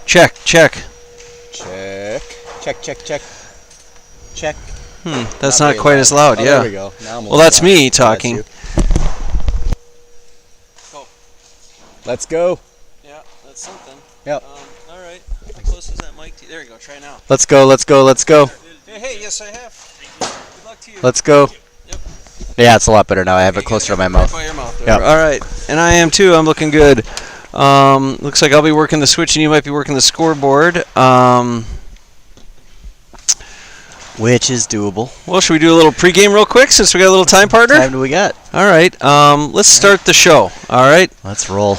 Check. Check. That's not quite as loud. Oh, Yeah. there we go. Now I'm Well, that's loud. me talking. Go. Let's go. Yeah, that's something. Yep. All right. How close is that mic? There you go. Try now. Let's go. Hey, yes, I have. Good luck to you. Let's go. Yep. Yeah, it's a lot better now. I have it closer to my mouth. By your mouth. Yep. All right. And I am too. I'm looking good. Looks like I'll be working the switch and you might be working the scoreboard. Which is doable. Well, should we do a little pregame real quick since we got a little time, partner? What time do we got? All right. Let's start the show. All right. Let's roll.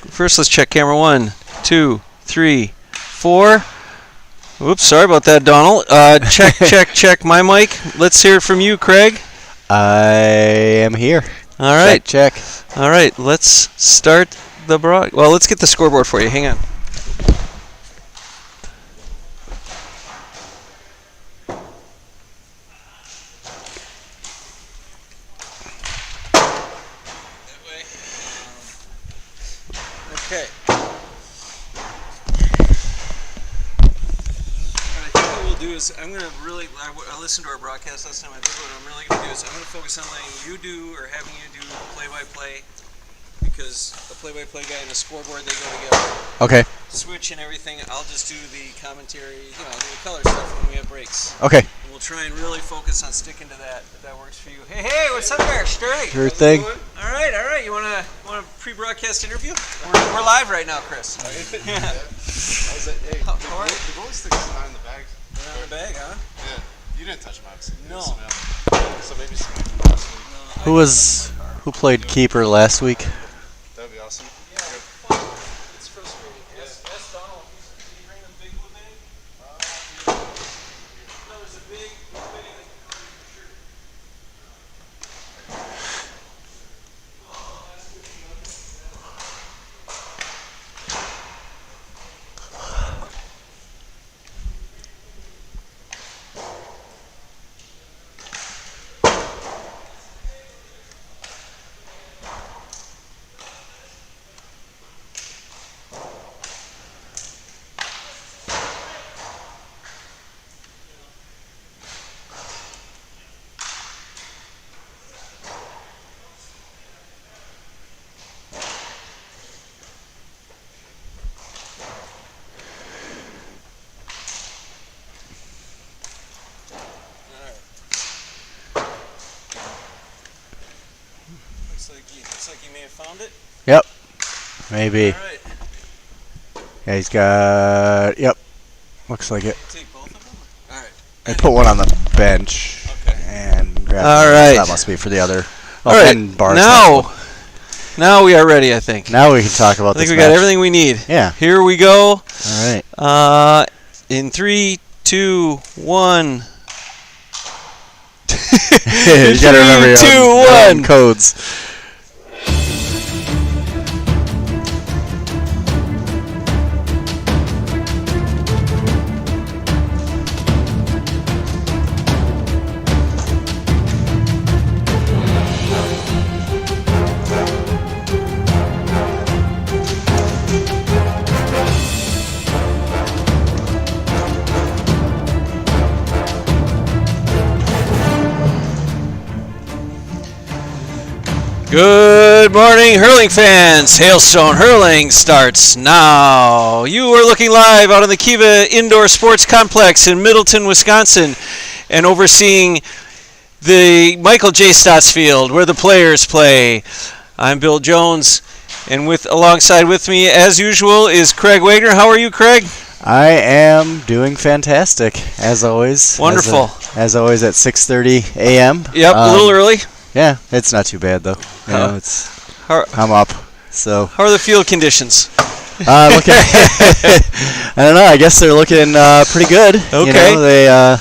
First, let's check camera 1, 2, 3, 4. Oops, sorry about that, Donald. Check my mic. Let's hear it from you, Craig. I am here. All right. Check. All right, let's start the Well, let's get the scoreboard for you. Hang on. Okay. I'm going to really, I listened to our broadcast last time. I think what I'm really going to do is I'm going to focus on letting you do or having you do play-by-play because the play-by-play guy and the scoreboard, they go together. Okay. Switch and everything, I'll just do the commentary, the color stuff when we have breaks. Okay. And we'll try and really focus on sticking to that if that works for you. Hey, what's up there, Straight? Sure thing. All right. You want a pre-broadcast interview? We're live right now, Chris. Yeah. Hey, the goalie stick is not in the bag. They're not in the bag, huh? Yeah. You didn't touch them, obviously. No. So maybe some. Who played keeper last week? That would be awesome. Yeah. It's frustrating. Yes, Donald. Did you bring the big blue bag? No, there's a big blue bag that can cover your shirt. Looks like you may have found it. Yep. Maybe. All right. Yeah, he's got. Yep. Looks like it. Take both of them. All right. I put one on the bench. Okay. And grabbed All one. right. That must be for the other. All right. And bars Now we are ready, I think. Now we can talk about I think this we got match. everything we need. Yeah. Here we go. All right. In 3, 2, 1. You gotta remember your 2, own 1. codes. Good morning, hurling fans. Hailstone Hurling starts now. You are looking live out on the Kiva Indoor Sports Complex in Middleton, Wisconsin, and overseeing the Michael J. Stotts Field where the players play. I'm Bill Jones, and alongside with me, as usual, is Craig Wagner. How are you, Craig? I am doing fantastic, as always. Wonderful. As always at 6:30 a.m. Yep, a little early. Yeah, it's not too bad though. You know, I'm up. So How are the field conditions? looking. I don't know. I guess they're looking pretty good. Okay. You know,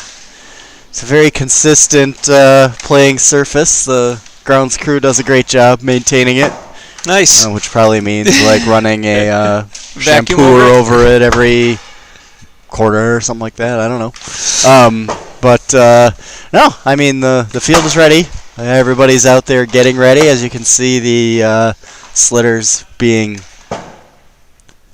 it's a very consistent playing surface. The grounds crew does a great job maintaining it. Nice. Which probably means like running a Vacuum shampooer over over it every quarter or something like that. I don't know. But no, I mean the field is ready. Everybody's out there getting ready. As you can see, the slitters being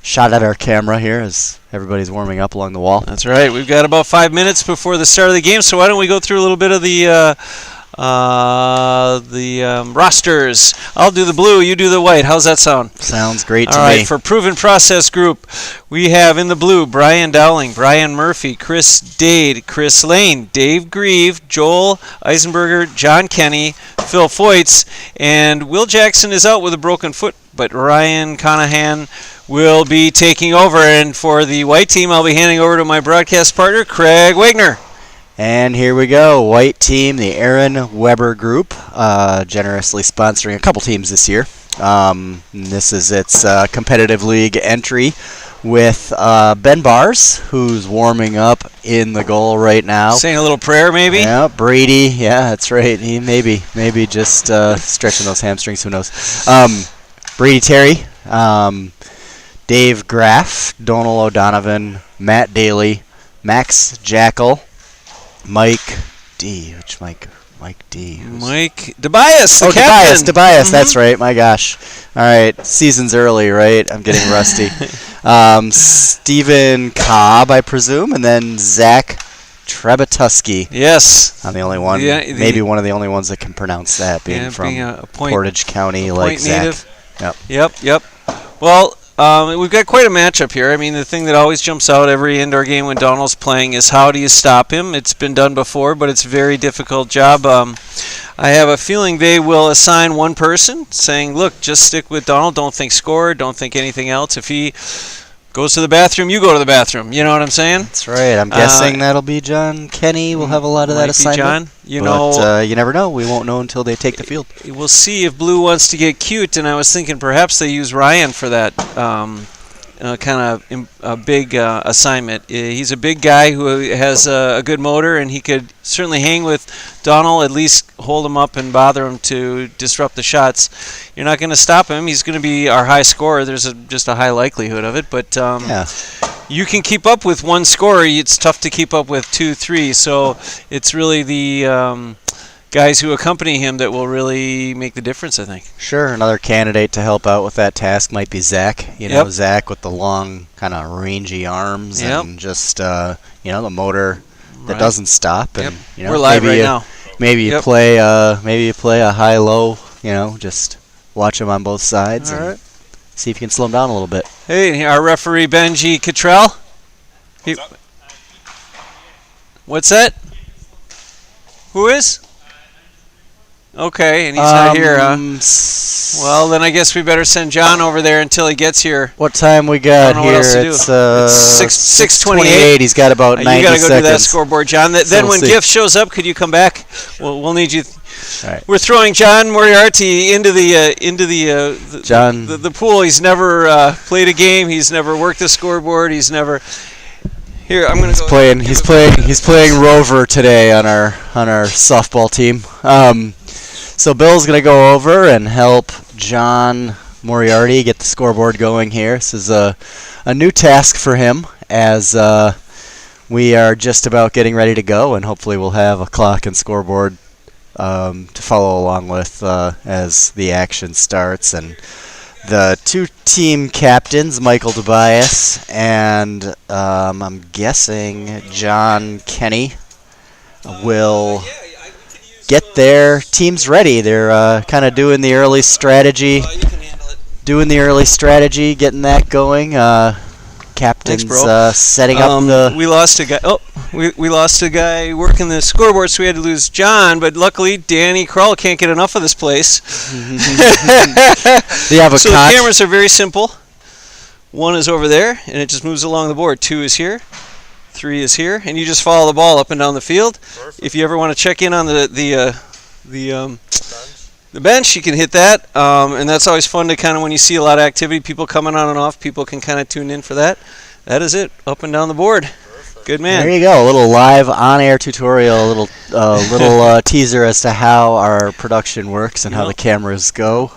shot at our camera here as everybody's warming up along the wall. That's right. We've got about 5 minutes before the start of the game, so why don't we go through a little bit of the rosters. I'll do the blue, you do the white. How's that sound? Sounds great to All right, me. for Proven Process Group, we have in the blue Brian Dowling, Brian Murphy, Chris Dade, Chris Lane, Dave Grieve, Joel Eisenberger, John Kenny, Phil Foyts, and Will Jackson is out with a broken foot, but Ryan Conahan will be taking over. And for the white team, I'll be handing over to my broadcast partner, Craig Wagner. And here we go, white team, the Aaron Weber Group, generously sponsoring a couple teams this year. This is its competitive league entry with Ben Bars, who's warming up in the goal right now. Saying a little prayer, maybe? Yeah, Brady, yeah, that's right. He maybe just stretching those hamstrings, who knows. Brady Terry, Dave Graff, Donald O'Donovan, Matt Daly, Max Jackal, Mike D. Which Mike? Mike D. Mike DeBias, the captain. Tobias. Mm-hmm. That's right. My gosh. All right. Season's early, right? I'm getting rusty. Stephen Cobb, I presume, and then Zach Trebatuski. Yes. I'm the only one. Yeah, maybe one of the only ones that can pronounce that, being from a Portage County, like Zach. Native. Yep. Well, we've got quite a matchup here. I mean, the thing that always jumps out every indoor game when Donald's playing is how do you stop him? It's been done before, but it's a very difficult job. I have a feeling they will assign one person saying, look, just stick with Donald. Don't think score. Don't think anything else. If he goes to the bathroom, you go to the bathroom. You know what I'm saying? That's right. I'm guessing that'll be John Kenny. We'll have a lot of that assignment. John. But you never know. We won't know until they take the field. We'll see if Blue wants to get cute, and I was thinking perhaps they use Ryan for that kind of big assignment. He's a big guy who has a good motor, and he could certainly hang with Donald, at least hold him up and bother him to disrupt the shots. You're not going to stop him. He's going to be our high scorer. There's just a high likelihood of it, but you can keep up with one scorer. It's tough to keep up with 2, 3, so it's really the guys who accompany him that will really make the difference, I think. Sure. Another candidate to help out with that task might be Zach. Zach with the long, kind of rangy arms and just, the motor that doesn't stop. And we're live right now. Maybe you play a high-low. Just watch him on both sides and see if you can slow him down a little bit. Hey, our referee Benji Cottrell. What's that? Who is? Okay, and he's not here, huh? Well, then I guess we better send John over there until he gets here. What time we got here? It's 6:28. He's got about 90 seconds. You got to go do that scoreboard, John. Then when see. Giff shows up, could you come back? We'll need you. All right. We're throwing John Moriarty into the pool. He's never played a game. He's never worked a scoreboard. He's never. Here, I'm going to go. He's playing Rover today on our softball team. So Bill's going to go over and help John Moriarty get the scoreboard going here. This is a new task for him as we are just about getting ready to go, and hopefully we'll have a clock and scoreboard to follow along with as the action starts. And the two team captains, Michael DeBias and I'm guessing John Kenny, will get their teams ready. They're kind of doing the early strategy, getting that going. Captains setting up the. We lost a guy. Oh, we lost a guy working the scoreboard, so we had to lose John. But luckily, Danny Kroll can't get enough of this place. So the cameras are very simple. 1 is over there, and it just moves along the board. 2 is here. 3 is here, and you just follow the ball up and down the field. Perfect. If you ever want to check in on the bench, you can hit that, and that's always fun to kind of when you see a lot of activity, people coming on and off, people can kind of tune in for that. That is it, up and down the board. Perfect. Good man. There you go, a little live on-air tutorial, a little teaser as to how our production works and how the cameras go,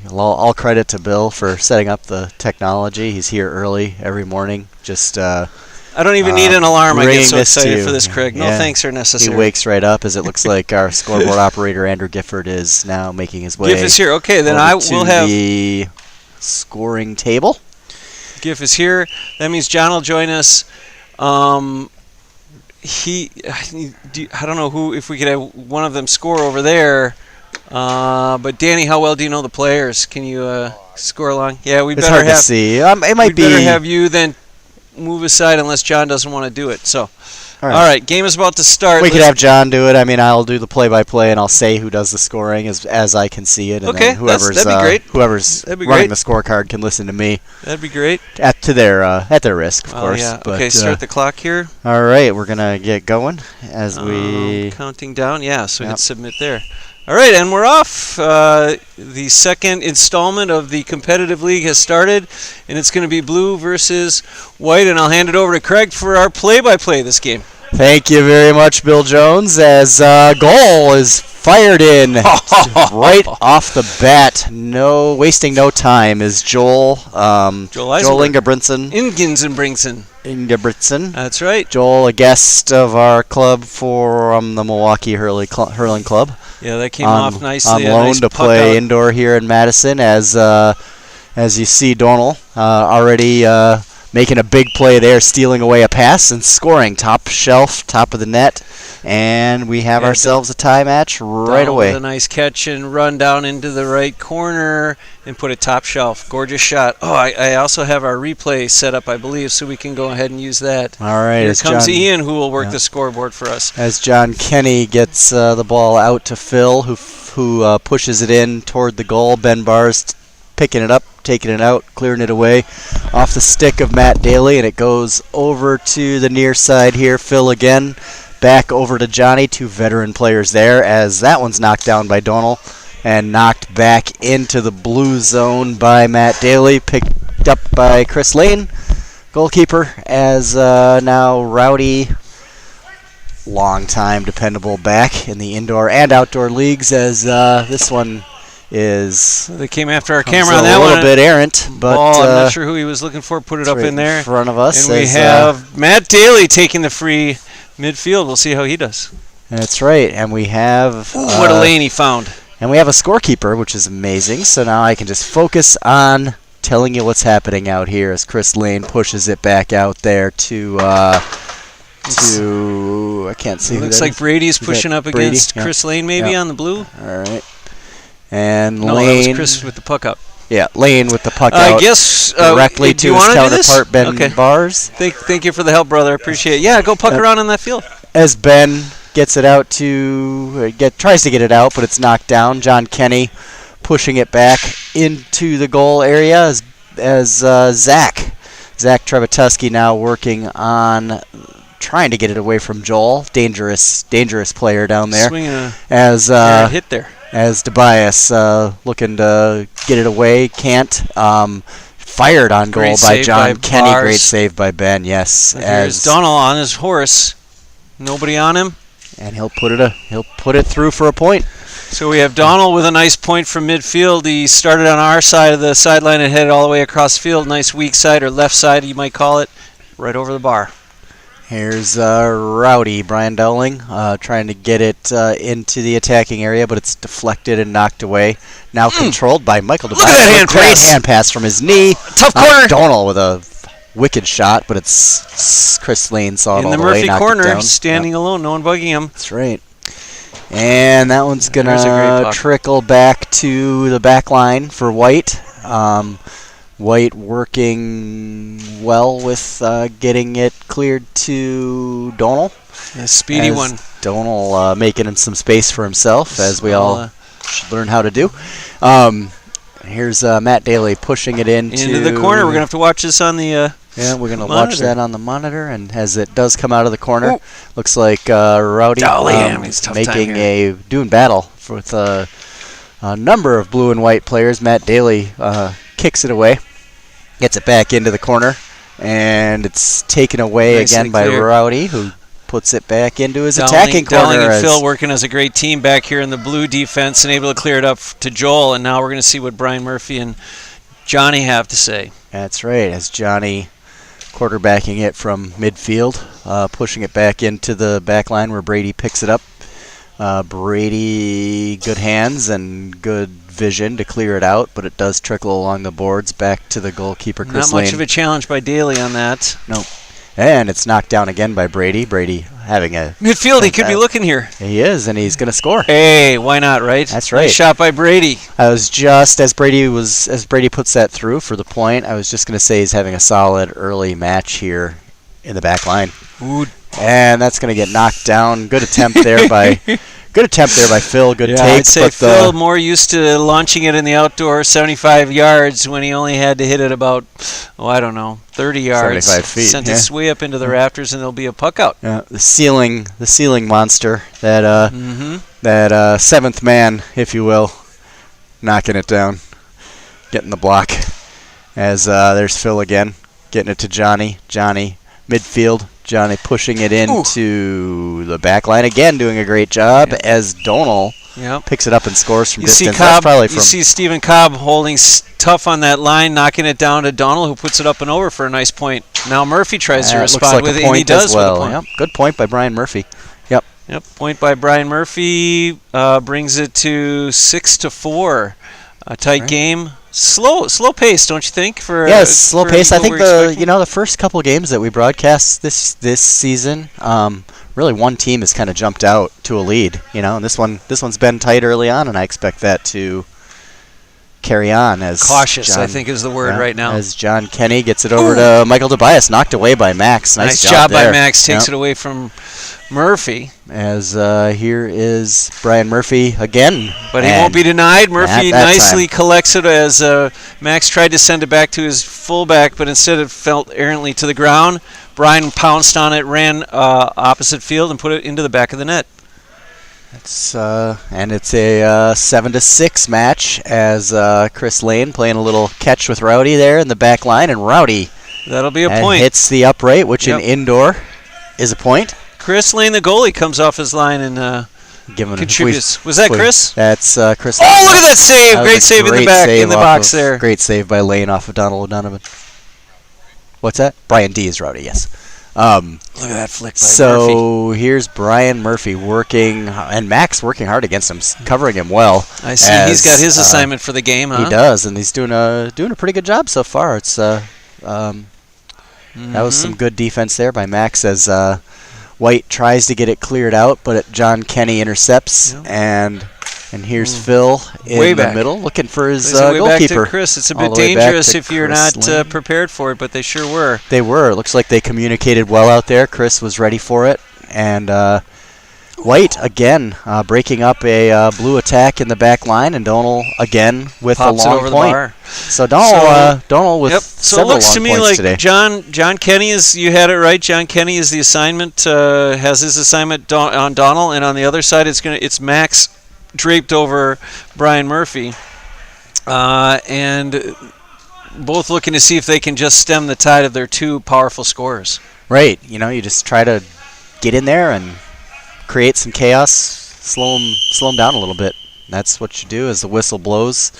all credit to Bill for setting up the technology. He's here early every morning, just I don't even need an alarm. I get bringing so this to excited you. for this, Craig. No Yeah. thanks are He necessary. wakes right up as it looks like our scoreboard operator, Andrew Gifford, is now making his way GIF is here. Okay, then over I to will have the scoring table. GIF is here. That means John will join us. I don't know who, if we could have one of them score over there. But Danny, how well do you know the players? Can you score along? Yeah, we It's better hard to have. see. It might We'd be. better have you then move aside unless John doesn't want to do it. So, All all right, game is about to start. We could have John do it. I mean, I'll do the play-by-play, and I'll say who does the scoring as I can see it. And Okay, then whoever's that'd be great. whoever's That'd be running great. the scorecard can listen to me That'd be great. at their risk, of course. Yeah. But, Okay, start the clock here. all right, we're gonna get going as we. Counting down. Yeah, so Yep. hit submit there. All right, and we're off. The second installment of the competitive league has started, and it's going to be blue versus white, and I'll hand it over to Craig for our play-by-play this game. Thank you very much, Bill Jones. As goal is fired in right off the bat, wasting no time, is Joel Ingebrigtsen. Ingebrigtsen. That's right. Joel, a guest of our club from the Milwaukee Hurling Club. Yeah, that came off nicely. On A loan nice to puck play out. indoor here in Madison, as you see Donald already making a big play there, stealing away a pass and scoring top shelf, top of the net, and we have ourselves a tie match right Donald away. with a nice catch and run down into the right corner and put it top shelf. Gorgeous shot. Oh, I also have our replay set up, I believe, so we can go ahead and use that. All right, Here as comes John, Ian, who will work the scoreboard for us. as John Kenny gets the ball out to Phil, who pushes it in toward the goal. Ben Barr's picking it up, taking it out, clearing it away off the stick of Matt Daly, and it goes over to the near side here. Phil again, back over to Johnny, two veteran players there, as that one's knocked down by Donald and knocked back into the blue zone by Matt Daly, picked up by Chris Lane, goalkeeper, as now Rowdy, long-time dependable back in the indoor and outdoor leagues, as this one is They came after our camera on a that one. little bit errant, but I'm not sure who he was looking for. Put it up right in there. in front of us. And we as, have Matt Daly taking the free midfield. We'll see how he does. that's right, and we have What a lane he found. and we have a scorekeeper, which is amazing. So now I can just focus on telling you what's happening out here as Chris Lane pushes it back out there to I can't see. Who Looks that like is. Brady's Is that pushing up Brady? against Yeah. Chris Lane, maybe Yeah. on the blue. All right, and No, that Lane. was Chris with the puck up. Yeah, Lane with the puck I out guess directly do to you his wanna do this? counterpart Ben Okay. Bars. Thank you for the help, brother. I appreciate it. Yeah, go puck around in that field. As Ben gets it out tries to get it out, but it's knocked down. John Kenny pushing it back into the goal area as Zach Trevetuski now working on trying to get it away from Joel. Dangerous player down there. Swinging a As hit there. as Tobias looking to get it away, can't. Fired on Great goal by save John by Kenny. Bars. Great save by Ben. Yes, There's Donald on his horse. Nobody on him. and he'll put it through for a point. So we have Donald with a nice point from midfield. He started on our side of the sideline and headed all the way across the field. Nice weak side or left side, you might call it, right over the bar. Here's Rowdy, Brian Dowling, trying to get it into the attacking area, but it's deflected and knocked away. Now controlled by Michael Look at that Tobias. hand Great pass. hand pass from his knee. Tough corner. Donald with a wicked shot, but it's Chris Lane saw it In all the the way, Murphy knocked it corner, down. standing alone, no one bugging him. That's right. And that one's There's a great gonna puck. trickle back to the back line for White. White working well with getting it cleared to Donald. A speedy as one. Donald making some space for himself, as we all should learn how to do. Here's Matt Daly pushing it into the corner. We're going to have to watch this on the Yeah, we're going to watch monitor. that on the monitor, and as it does come out of the corner, looks like Rowdy Dolly, he's tough time making here. doing battle with a number of blue and white players. Matt Daly kicks it away, gets it back into the corner, and it's taken away Nicely again by cleared. Rowdy, who puts it back into his Dowling- attacking corner. Dowling and as- Phil working as a great team back here in the blue defense and able to clear it up to Joel. And now we're going to see what Brian Murphy and Johnny have to say. That's right, as Johnny quarterbacking it from midfield, pushing it back into the back line where Brady picks it up. Brady, good hands and good vision to clear it out, but it does trickle along the boards back to the goalkeeper, Chris Not much Lane. of a challenge by Daly on that. No. And it's knocked down again by Brady. Brady having a... Midfield, he could be looking here. He is, and he's going to score. Hey, why not, right? That's right. Nice shot by Brady. I was just, as Brady puts that through for the point, I was just going to say he's having a solid early match here in the back line. Ooh. And that's going to get knocked down. Good attempt there by Phil. Good take. I'd say Phil more used to launching it in the outdoor 75 yards when he only had to hit it about, 30 yards. 75 feet. Sent it way up into the rafters, and there'll be a puck out. Yeah, the ceiling monster, that seventh man, if you will, knocking it down, getting the block. As there's Phil again, getting it to Johnny. Johnny, midfield. Johnny pushing it into the back line again, doing a great job as Donal picks it up and scores from distance. You see Stephen Cobb holding tough on that line, knocking it down to Donal, who puts it up and over for a nice point. Now Murphy tries to respond with it, and he does with a point. Yep. Good point by Brian Murphy. Yep. Point by Brian Murphy brings it to 6-4. A tight game. Slow pace, don't you think? Slow pace. I think the first couple of games that we broadcast this season, really one team has kind of jumped out to a lead. And this one's been tight early on, and I expect that to carry on as cautious. I think is the word right now. As John Kenny gets it over to Michael Tobias, knocked away by Max. Nice job by Max. Takes it away from Murphy. As here is Brian Murphy again. But he won't be denied. Murphy nicely collects it as Max tried to send it back to his fullback, but instead it fell errantly to the ground. Brian pounced on it, ran opposite field, and put it into the back of the net. It's a 7-6 match as Chris Lane playing a little catch with Rowdy there in the back line, and Rowdy that'll be a point. Hits the upright, which in indoor is a point. Chris Lane, the goalie, comes off his line and contributes. Was that Chris? That's Chris. Oh, look at that save! Great save in the back, in the box there. Great save by Lane off of Donald O'Donovan. What's that? Brian D. is Rowdy, yes. Look at that flick by Murphy. So here's Brian Murphy working, and Max working hard against him, covering him well. I see he's got his assignment for the game, huh? He does, and he's doing a pretty good job so far. It's that was some good defense there by Max as White tries to get it cleared out, but John Kenny intercepts, and here's Phil in the middle looking for his goalkeeper. Back to Chris. It's a bit dangerous if you're not prepared for it, but they sure were. They were. It looks like they communicated well out there. Chris was ready for it, and White again breaking up a blue attack in the back line, and Donal again with pops a long it over point. The bar. So Donal with So it looks to me like today. John Kenny is. You had it right. John Kenny is the assignment. Has his assignment on Donal, and on the other side it's Max draped over Brian Murphy, and both looking to see if they can just stem the tide of their two powerful scorers. Right. You just try to get in there and create some chaos, slow them down a little bit. That's what you do as the whistle blows,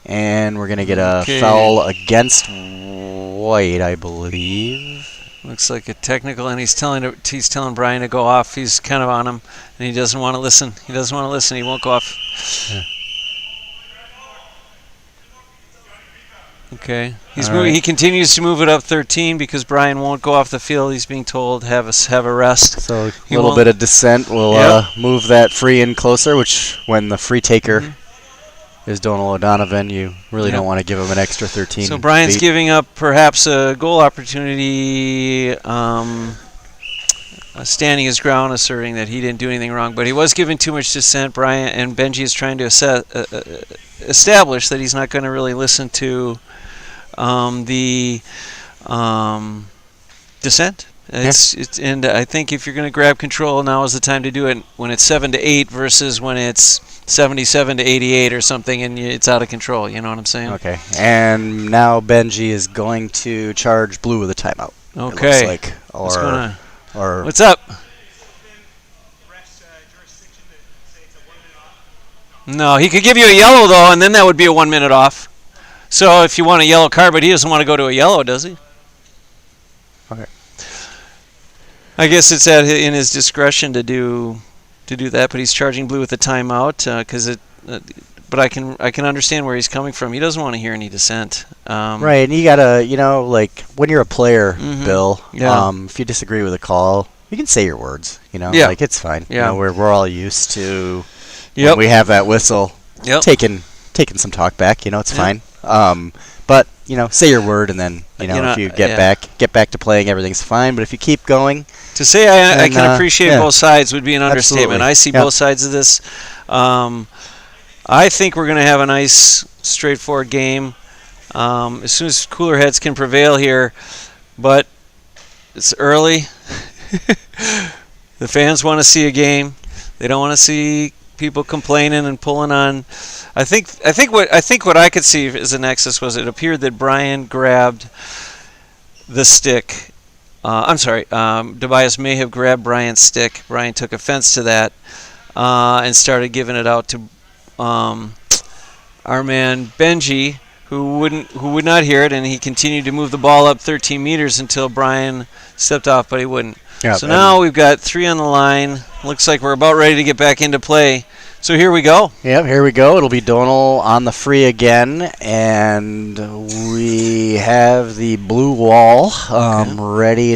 and we're gonna get a foul against White, I believe. Looks like a technical, and he's telling Brian to go off. He's kind of on him, and he doesn't want to listen. He won't go off. Yeah. Okay. He continues to move it up 13 because Brian won't go off the field. He's being told have a rest. So a little bit of dissent will move that free in closer, which when the free taker is Donald O'Donovan, you really don't want to give him an extra 13 So Brian's giving up perhaps a goal opportunity, standing his ground, asserting that he didn't do anything wrong, but he was giving too much dissent. Brian and Benji is trying to establish that he's not going to really listen to the dissent. And I think if you're going to grab control, now is the time to do it when it's 7-8 versus when it's 77-88 or something, and it's out of control. You know what I'm saying? Okay. And now Benji is going to charge blue with a timeout. Okay. It looks like. What's up? No, he could give you a yellow though, and then that would be a 1 minute off. So if you want a yellow card, but he doesn't want to go to a yellow, does he? I guess it's in his discretion to do that, but he's charging blue with a timeout because it. But I can understand where he's coming from. He doesn't want to hear any dissent. Right, and you gotta, like when you're a player, Bill. Yeah. If you disagree with a call, you can say your words. Yeah. Like it's fine. Yeah. We're all used to. Yep. When we have that whistle. Yep. Taking some talk back. It's fine. But say your word, and then if you get back to playing, everything's fine. But if you keep going, to say I can appreciate both sides would be an understatement. Absolutely. I see both sides of this. I think we're going to have a nice, straightforward game. As soon as cooler heads can prevail here, but it's early. The fans want to see a game. They don't want to see people complaining and pulling on. I think what I could see as a nexus was it appeared that Brian grabbed the stick. I'm sorry. Tobias may have grabbed Brian's stick. Brian took offense to that and started giving it out to our man Benji, who would not hear it, and he continued to move the ball up 13 meters until Brian stepped off, but he wouldn't. Yeah, so now we've got 3 on the line. Looks like we're about ready to get back into play. So here we go. Yep, here we go. It'll be Donal on the free again, and we have the blue wall ready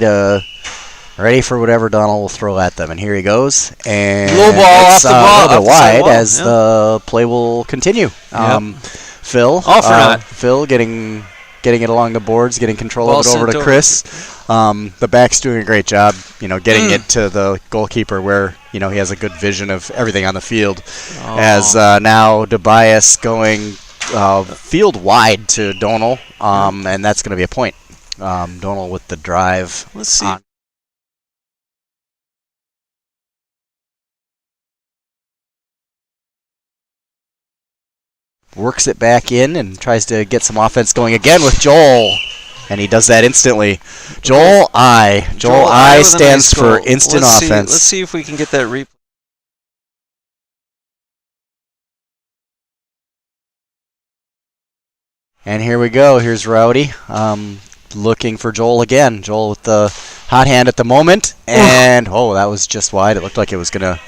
for whatever Donal will throw at them. And here he goes. And low ball off the ball, a little bit wide wall. as the play will continue. Phil, All for naught. Phil getting it along the boards, getting control Ball of it over to Chris. The back's doing a great job, getting it to the goalkeeper where, he has a good vision of everything on the field. As now Tobias going field wide to Donal, and that's going to be a point. Donal with the drive. Let's see. Works it back in and tries to get some offense going again with Joel. And he does that instantly. Joel I. Joel I stands for instant offense. Let's see if we can get that replay. And here we go. Here's Rowdy looking for Joel again. Joel with the hot hand at the moment. And, that was just wide. It looked like it was going to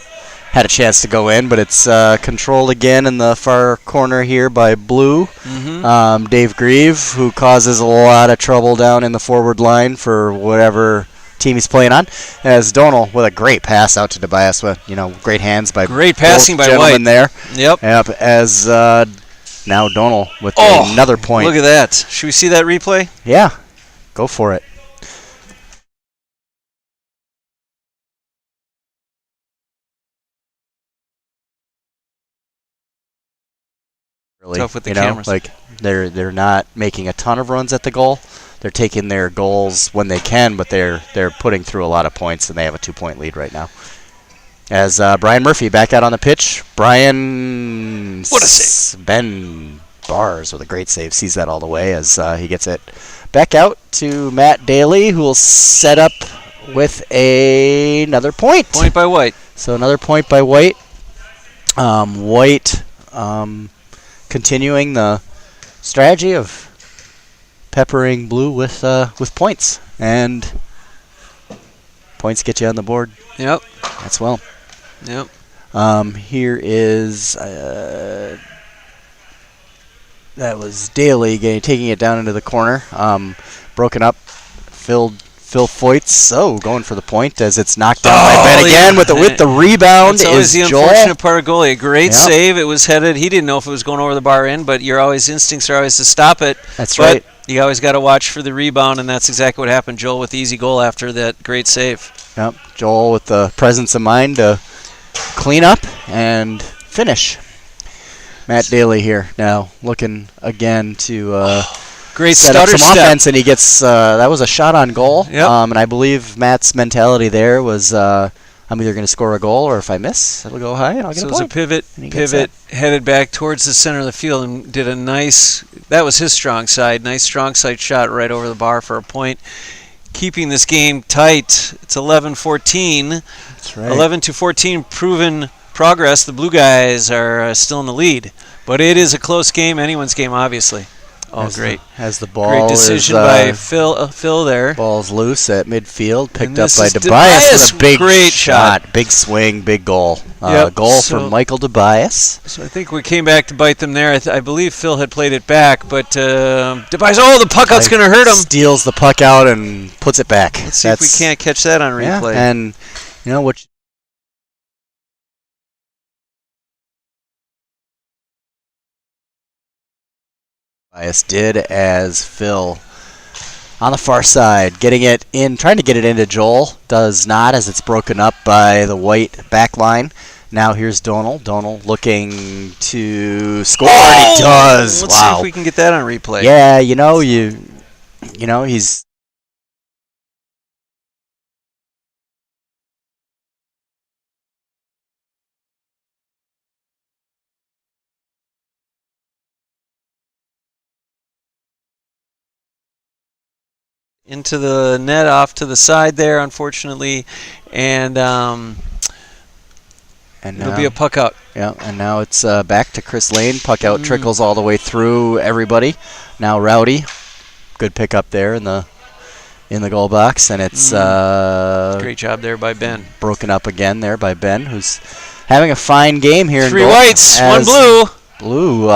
had a chance to go in, but it's controlled again in the far corner here by Blue. Dave Grieve, who causes a lot of trouble down in the forward line for whatever team he's playing on, as Donal with a great pass out to Tobias. Great hands by great passing both by White there. Yep. As now Donal with another point. Look at that. Should we see that replay? Yeah, go for it. Really, tough with the cameras. Like they're not making a ton of runs at the goal. They're taking their goals when they can, but they're putting through a lot of points, and they have a 2-point lead right now. As Brian Murphy back out on the pitch. Brian what a save. Ben Bars with a great save, sees that all the way as he gets it back out to Matt Daly, who will set up with another point. Point by White. So another point by White. White continuing the strategy of peppering Blue with points, and points get you on the board. Yep. That's well. Yep. Here is that was Daly taking it down into the corner. Broken up. Phil Foyt's going for the point as it's knocked down by Ben again with the rebound. That's always is the Joel. unfortunate part of goalie. A great save. It was headed. He didn't know if it was going over the bar in, but your instincts are always to stop it. That's right. You always got to watch for the rebound, and that's exactly what happened. Joel with the easy goal after that great save. Yep. Joel with the presence of mind to clean up and finish. Matt Daly here now looking again to great set up some step. offense, and he gets that was a shot on goal. Yep. And I believe Matt's mentality there was I'm either going to score a goal, or if I miss, it'll go high and I'll get a point. So it was a pivot, headed back towards the center of the field, and did a nice. That was his strong side. Nice strong side shot right over the bar for a point, keeping this game tight. It's 11-14. That's right. 11-14, proven progress. The Blue Guys are still in the lead, but it is a close game. Anyone's game, obviously. Oh, great. As the ball Great decision by Phil there. Ball's loose at midfield, picked And up this by is DeBias with a big great shot. Big swing, big goal. Yep, Goal so- from Michael DeBias. So I think we came back to bite them there. I believe Phil had played it back, but DeBias, the puck out's going to hurt him. Steals the puck out and puts it back. Let's see if we can't catch that on replay. Yeah, and you know what? Bias did as Phil on the far side, getting it in, trying to get it into Joel, does not as it's broken up by the White back line. Now here's Donald. Donald looking to score, and he does. Let's see if we can get that on replay. Yeah, you know he's. Into the net, off to the side there, unfortunately, and it'll be a puck out. Yeah, and now it's back to Chris Lane. Puck out trickles all the way through everybody. Now Rowdy, good pick up there in the goal box, and it's great job there by Ben. Broken up again there by Ben, who's having a fine game here. 3 whites, 1 blue. Blue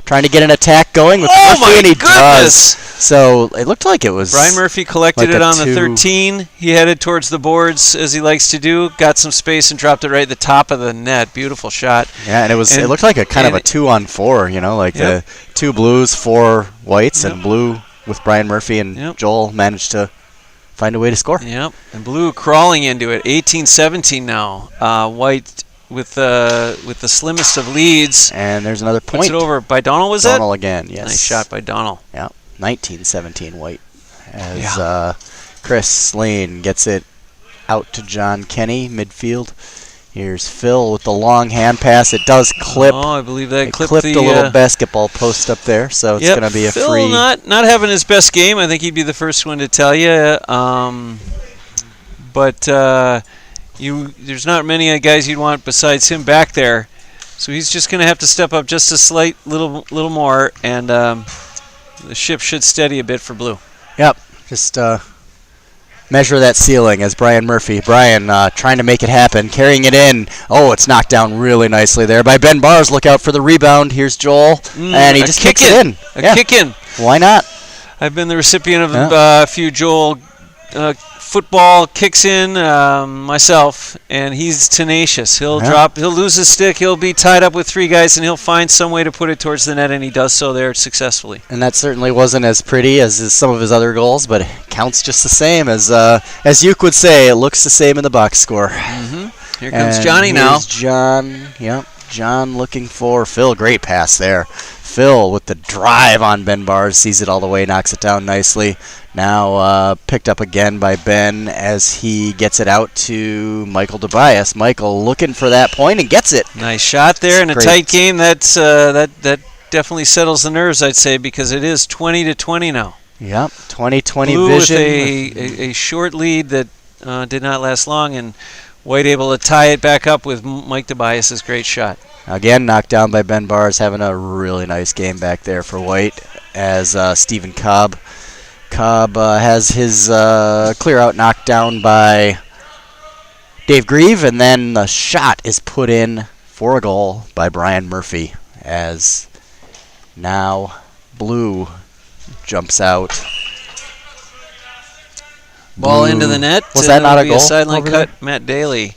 trying to get an attack going with Oh Murphy, my and he goodness! does. So it looked like it was Brian Murphy collected like it a on the 13. He headed towards the boards as he likes to do. Got some space and dropped it right at the top of the net. Beautiful shot. Yeah, and it looked like a kind of a 2-on-4. You know, like the 2 blues, 4 whites, and blue with Brian Murphy and Joel managed to find a way to score. Yep, and blue crawling into it. 18-17 now. White with the slimmest of leads. And there's another point. Puts it over by Donald, was Donald again, yes. Nice shot by Donald. Yeah, 19-17 White. As Chris Lane gets it out to John Kenny, midfield. Here's Phil with the long hand pass. It does clip. Oh, I believe that clipped the little basketball post up there, so it's going to be a Phil free. not having his best game. I think he'd be the first one to tell you. But there's not many guys you'd want besides him back there. So he's just going to have to step up just a slight little more, and the ship should steady a bit for blue. Yep, just measure that ceiling as Brian Murphy. Brian trying to make it happen, carrying it in. Oh, it's knocked down really nicely there by Ben Bars. Look out for the rebound. Here's Joel, and he just kicks it in. A kick in. Why not? I've been the recipient of a few Joel football kicks in myself, and he's tenacious. He'll lose his stick, he'll be tied up with 3 guys, and he'll find some way to put it towards the net, and he does so there successfully. And that certainly wasn't as pretty as some of his other goals, but it counts just the same. As Uke would say, it looks the same in the box score. Here comes Johnny now. John, John looking for Phil. Great pass there. Phil with the drive on Ben Bars, sees it all the way, knocks it down nicely. Now picked up again by Ben as he gets it out to Michael DeBias. Michael looking for that point and gets it. Nice shot there in a tight game. That's that definitely settles the nerves, I'd say, because it is 20-20 now. Yep, 20-20 Blue vision. With a short lead that did not last long, and White able to tie it back up with Mike DeBias' great shot. Again, knocked down by Ben Bars, having a really nice game back there for White as Stephen Cobb. Cobb has his clear out knocked down by Dave Grieve, and then the shot is put in for a goal by Brian Murphy as now Blue jumps out. Ball into the net. Was that not a goal? A sideline cut, there? Matt Daly.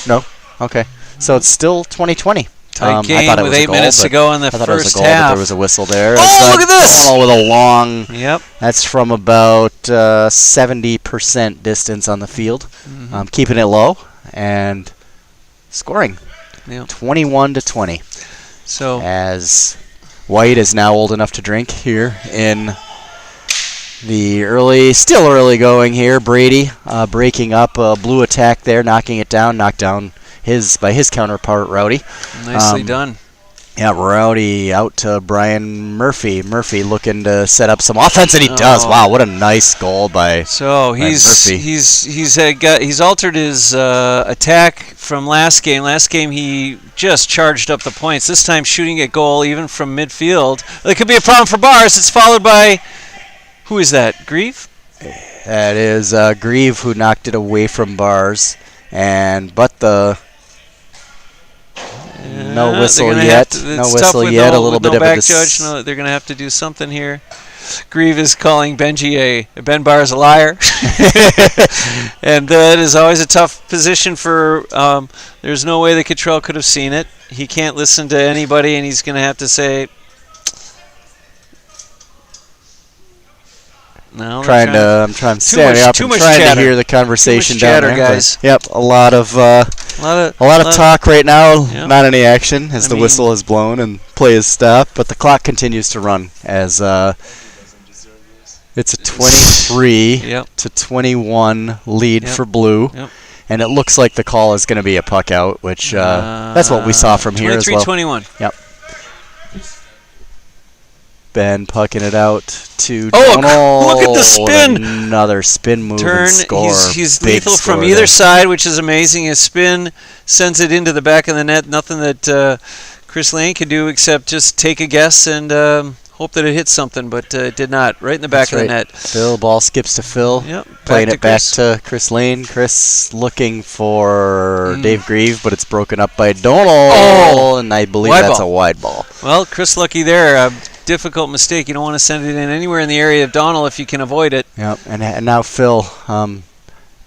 No? Okay. So it's still 20-20. Tight game I thought it with was 8 a goal, minutes to go in the I thought it was a first goal, half. But there was a whistle there. Oh, look at this! With a long. Yep. That's from about 70% distance on the field. Keeping it low and scoring. Yep. 21-20. So as White is now old enough to drink here in the still early going here. Brady breaking up a Blue attack there, knocking it down, knocked down by his counterpart Rowdy. nicely done. Yeah, Rowdy out to Brian Murphy. Murphy looking to set up some offense, and he does. Wow, what a nice goal by So Brian Murphy. he's altered his attack from last game. Last game he just charged up the points. This time shooting at goal even from midfield. It could be a problem for Bars. It's followed by, who is that? Grieve? That is Grieve who knocked it away from Bars, but the no whistle yet. No whistle yet. A little bit of a back judge. No, they're going to have to do something here. Grieve is calling Ben Bars a liar, and that is always a tough position for. There's no way the Cottrell could have seen it. He can't listen to anybody, and he's going to have to say. No, I'm trying standing up and trying to hear the conversation down there. Guys. Yep, a lot of talk right now. Yep. Not any action as the whistle is blown and play is stopped, but the clock continues to run as it's a 23 to 21 lead for Blue. Yep. And it looks like the call is going to be a puck out, which that's what we saw from here as well. 23-21. Yep. Ben pucking it out to Donald. Look at the spin! Another spin move and score. He's lethal from either side, which is amazing. His spin sends it into the back of the net. Nothing that Chris Lane can do except just take a guess and hope that it hits something, but it did not. Right in the back of the net. Phil, ball skips to Phil. Yep. Playing it back to Chris Lane. Chris looking for Dave Grieve, but it's broken up by Donald, and I believe that's a wide ball. Well, Chris lucky there. Difficult mistake. You don't want to send it in anywhere in the area of Donald if you can avoid it. Yep, and now Phil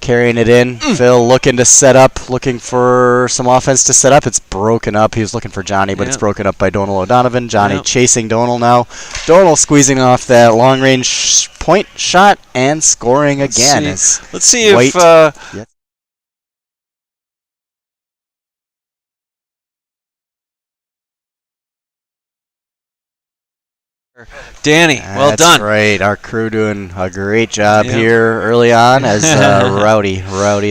carrying it in. Phil looking to set up, looking for some offense to set up. It's broken up. He was looking for Johnny, but it's broken up by Donald O'Donovan. Johnny chasing Donald now. Donald squeezing off that long-range point shot and scoring again. Let's see if... Danny, well done. That's right. Our crew doing a great job here early on as Rowdy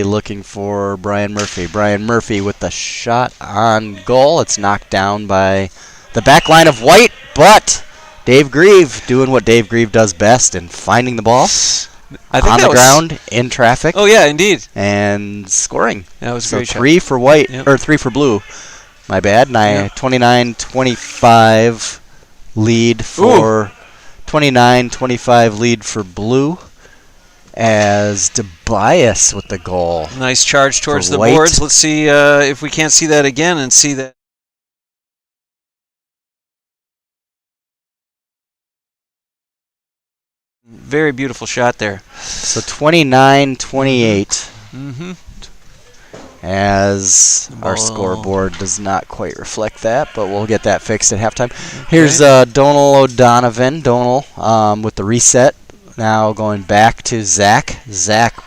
looking for Brian Murphy. Brian Murphy with the shot on goal. It's knocked down by the back line of White, but Dave Grieve doing what Dave Grieve does best and finding the ball on the ground in traffic. Oh, yeah, indeed. And scoring. That was a great shot. 3 for White, or 3 for Blue. My bad. 29-25. Lead for 29-25 lead for Blue as DeBias with the goal. Nice charge towards the boards. Let's see if we can't see that again and see that. Very beautiful shot there. So 29-28. As our scoreboard does not quite reflect that, but we'll get that fixed at halftime. Here's Donald O'Donovan. Donald with the reset. Now going back to Zach. Zach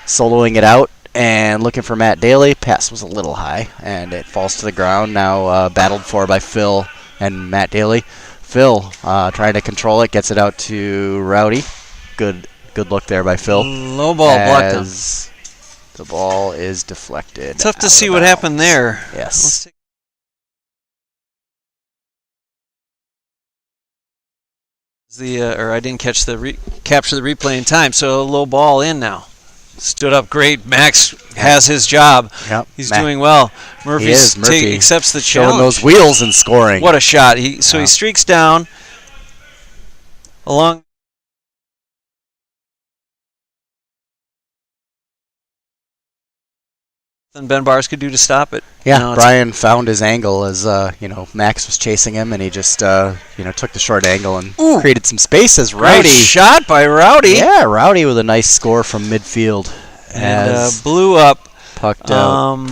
soloing it out and looking for Matt Daly. Pass was a little high, and it falls to the ground. Now battled for by Phil and Matt Daly. Phil trying to control it, gets it out to Rowdy. Good look there by Phil. Low ball blocked him. The ball is deflected. Tough to see what happened there. Yes. I didn't capture the replay in time, so low ball in now. Stood up great. Max has his job. Yep. He's doing well. Murphy accepts the challenge. Showing those wheels and scoring. What a shot. He streaks down along. And Ben Bars could do to stop it. Yeah, Brian found his angle as Max was chasing him, and he just took the short angle and created some space as Rowdy. Nice shot by Rowdy. Yeah, Rowdy with a nice score from midfield. And Blue up. Pucked out.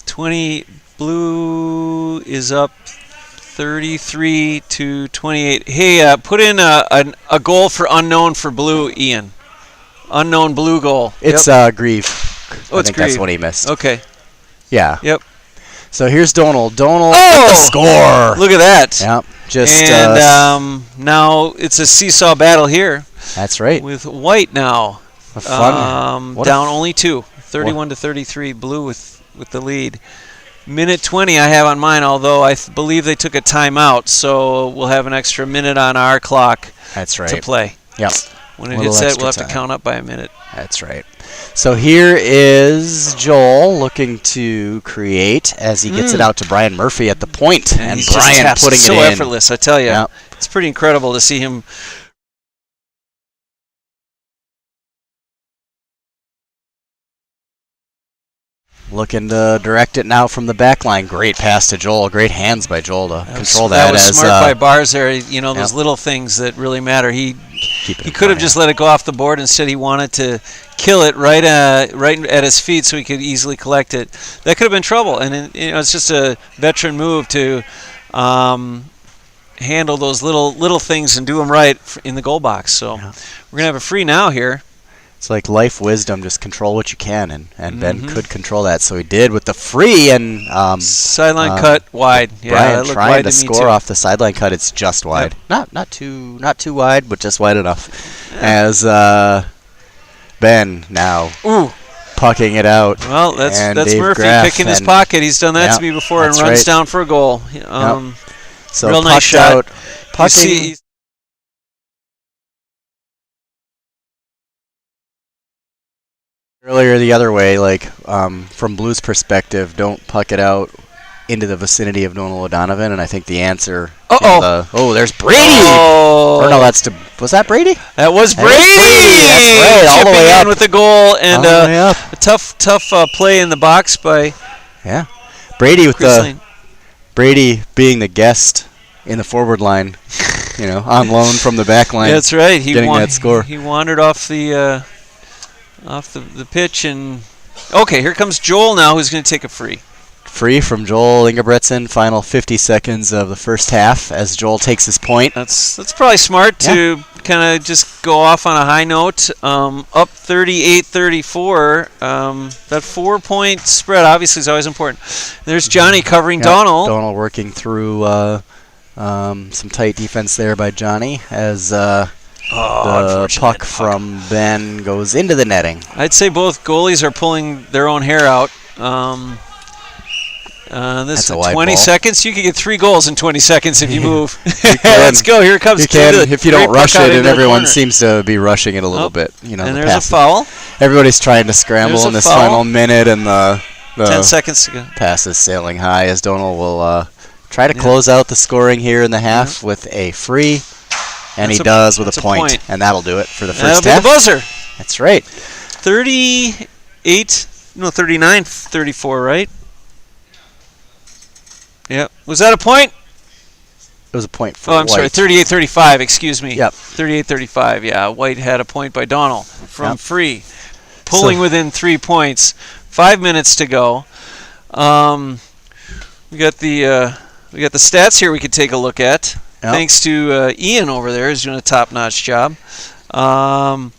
20. Blue is up 33-28. Hey, put in a goal for unknown for Blue, Ian. Unknown Blue goal. It's Grieve. I think that's what he missed. Okay. Yeah. Yep. So here's Donald. Donald with the score. Look at that. Yep. Now it's a seesaw battle here. That's right. With White now. Down only 2. 31-33. Blue with the lead. Minute 20 I have on mine, although I believe they took a timeout, so we'll have an extra minute on our clock That's right. to play. Yep. When it hits that, we'll have to count up by a minute. That's right. So here is Joel looking to create as he gets it out to Brian Murphy at the point, and he's Brian just putting so it in. effortless, I tell you. Yep. It's pretty incredible to see him. Looking to direct it now from the back line. Great pass to Joel. Great hands by Joel to control that. That was as, smart by Bars there. You know, those yep. little things that really matter. He could have just let let it go off the board. Instead, he wanted to kill it right at his feet so he could easily collect it. That could have been trouble. And it's just a veteran move to handle those little things and do them right in the goal box. So we're gonna have a free now here. It's like life wisdom, just control what you can, and Ben could control that, so he did with the free and sideline cut wide. Yeah, Brian that trying wide to score off the sideline cut. It's just wide, not too wide, but just wide enough. As Ben now pucking it out. Well, that's Dave Murphy Graff picking his pocket. He's done that to me before and runs down for a goal. So real nice shot. Out, pucking. Earlier the other way, like from Blue's perspective, don't puck it out into the vicinity of Donald O'Donovan, and I think the answer. There's Brady. Oh, or no, was that Brady? That was Brady. That's right, all the way up with the goal and a tough play in the box by. Yeah, Brady with Brady being the guest in the forward line, on loan from the back line. That's right. Getting that score. He wandered off the pitch, and here comes Joel now, who's going to take a free. Free from Joel Ingebretson. Final 50 seconds of the first half as Joel takes his point. That's probably smart to kind of just go off on a high note. Up 38-34. That 4-point spread obviously is always important. There's Johnny covering Donald. Donald working through some tight defense there by Johnny as the puck from Ben goes into the netting. I'd say both goalies are pulling their own hair out. This is 20 seconds. You could get 3 goals in 20 seconds if you move. Let's go. Here it comes. You can if you don't rush it, and everyone seems to be rushing it a little bit. And there's a foul. Everybody's trying to scramble in this final minute, and the 10 seconds to go. Pass is sailing high as Donald will try to close out the scoring here in the half with a free. And he does with a point, and that'll do it for the first half. That'll be the buzzer. That's right. 39-34, right? Yeah. Was that a point? It was a point for I'm sorry, 38-35, excuse me. Yep. 38-35, yeah. White had a point by Donald from free. Pulling within 3 points. 5 minutes to go. We got the stats here we could take a look at. Yep. Thanks to Ian over there, who's doing a top-notch job. Well,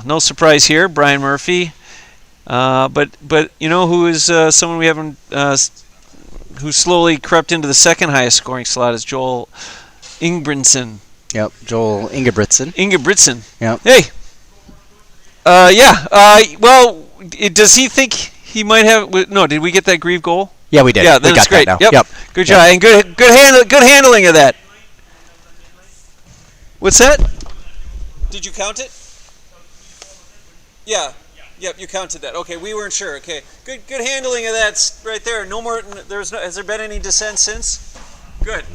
no surprise here, Brian Murphy. But who is someone we haven't who slowly crept into the second highest scoring slot is Joel Ingebretson. Yep, Joel Ingebretson. Yep. Hey. Well, does he think he might have? No, did we get that Grieve goal? Yeah, we did. Yeah, that's great. That yep. Good job and good handling of that. What's that? Did you count it? Yeah. Yep, you counted that. Okay, we weren't sure. Okay, good handling of that right there. No more. Has there been any dissent since? Good.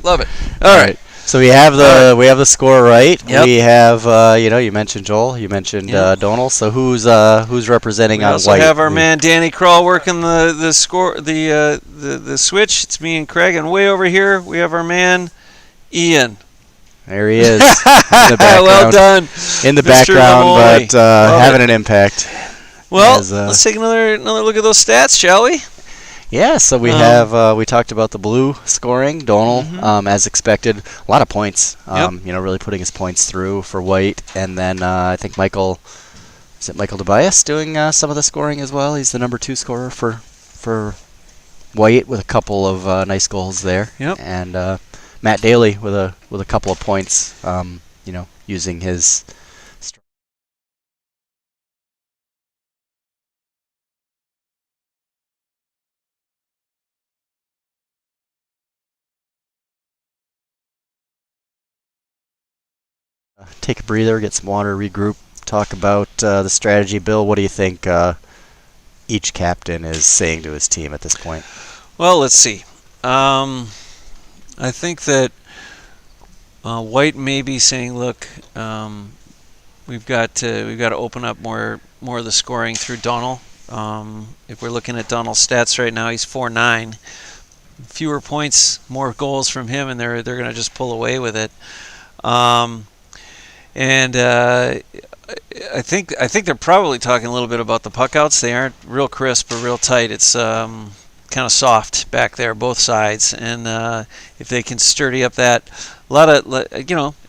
Love it. All right. So we have the score right. Yep. We have you mentioned Joel, you mentioned Donald. So who's representing on white? We also have our man Danny Kroll working the score the switch. It's me and Craig, and way over here we have our man Ian. There he is in the background. Well done. In the background, but having an impact. Well, let's take another look at those stats, shall we? Yeah, so we have we talked about the Blue scoring. Donald, as expected, a lot of points. Really putting his points through for White, and then I think Michael Tobias doing some of the scoring as well. He's the number 2 scorer for White with a couple of nice goals there. Yep. And Matt Daly with a couple of points. Using his take a breather, get some water, regroup, talk about the strategy. Bill, what do you think each captain is saying to his team at this point? Well, let's see. I think that White may be saying, "Look, we've got to open up more of the scoring through Donald. If we're looking at Donald's stats right now, he's 4-9. Fewer points, more goals from him, and they're going to just pull away with it. And I think they're probably talking a little bit about the puck outs. They aren't real crisp or real tight. It's kind of soft back there, both sides. And if they can sturdy up that, a lot of,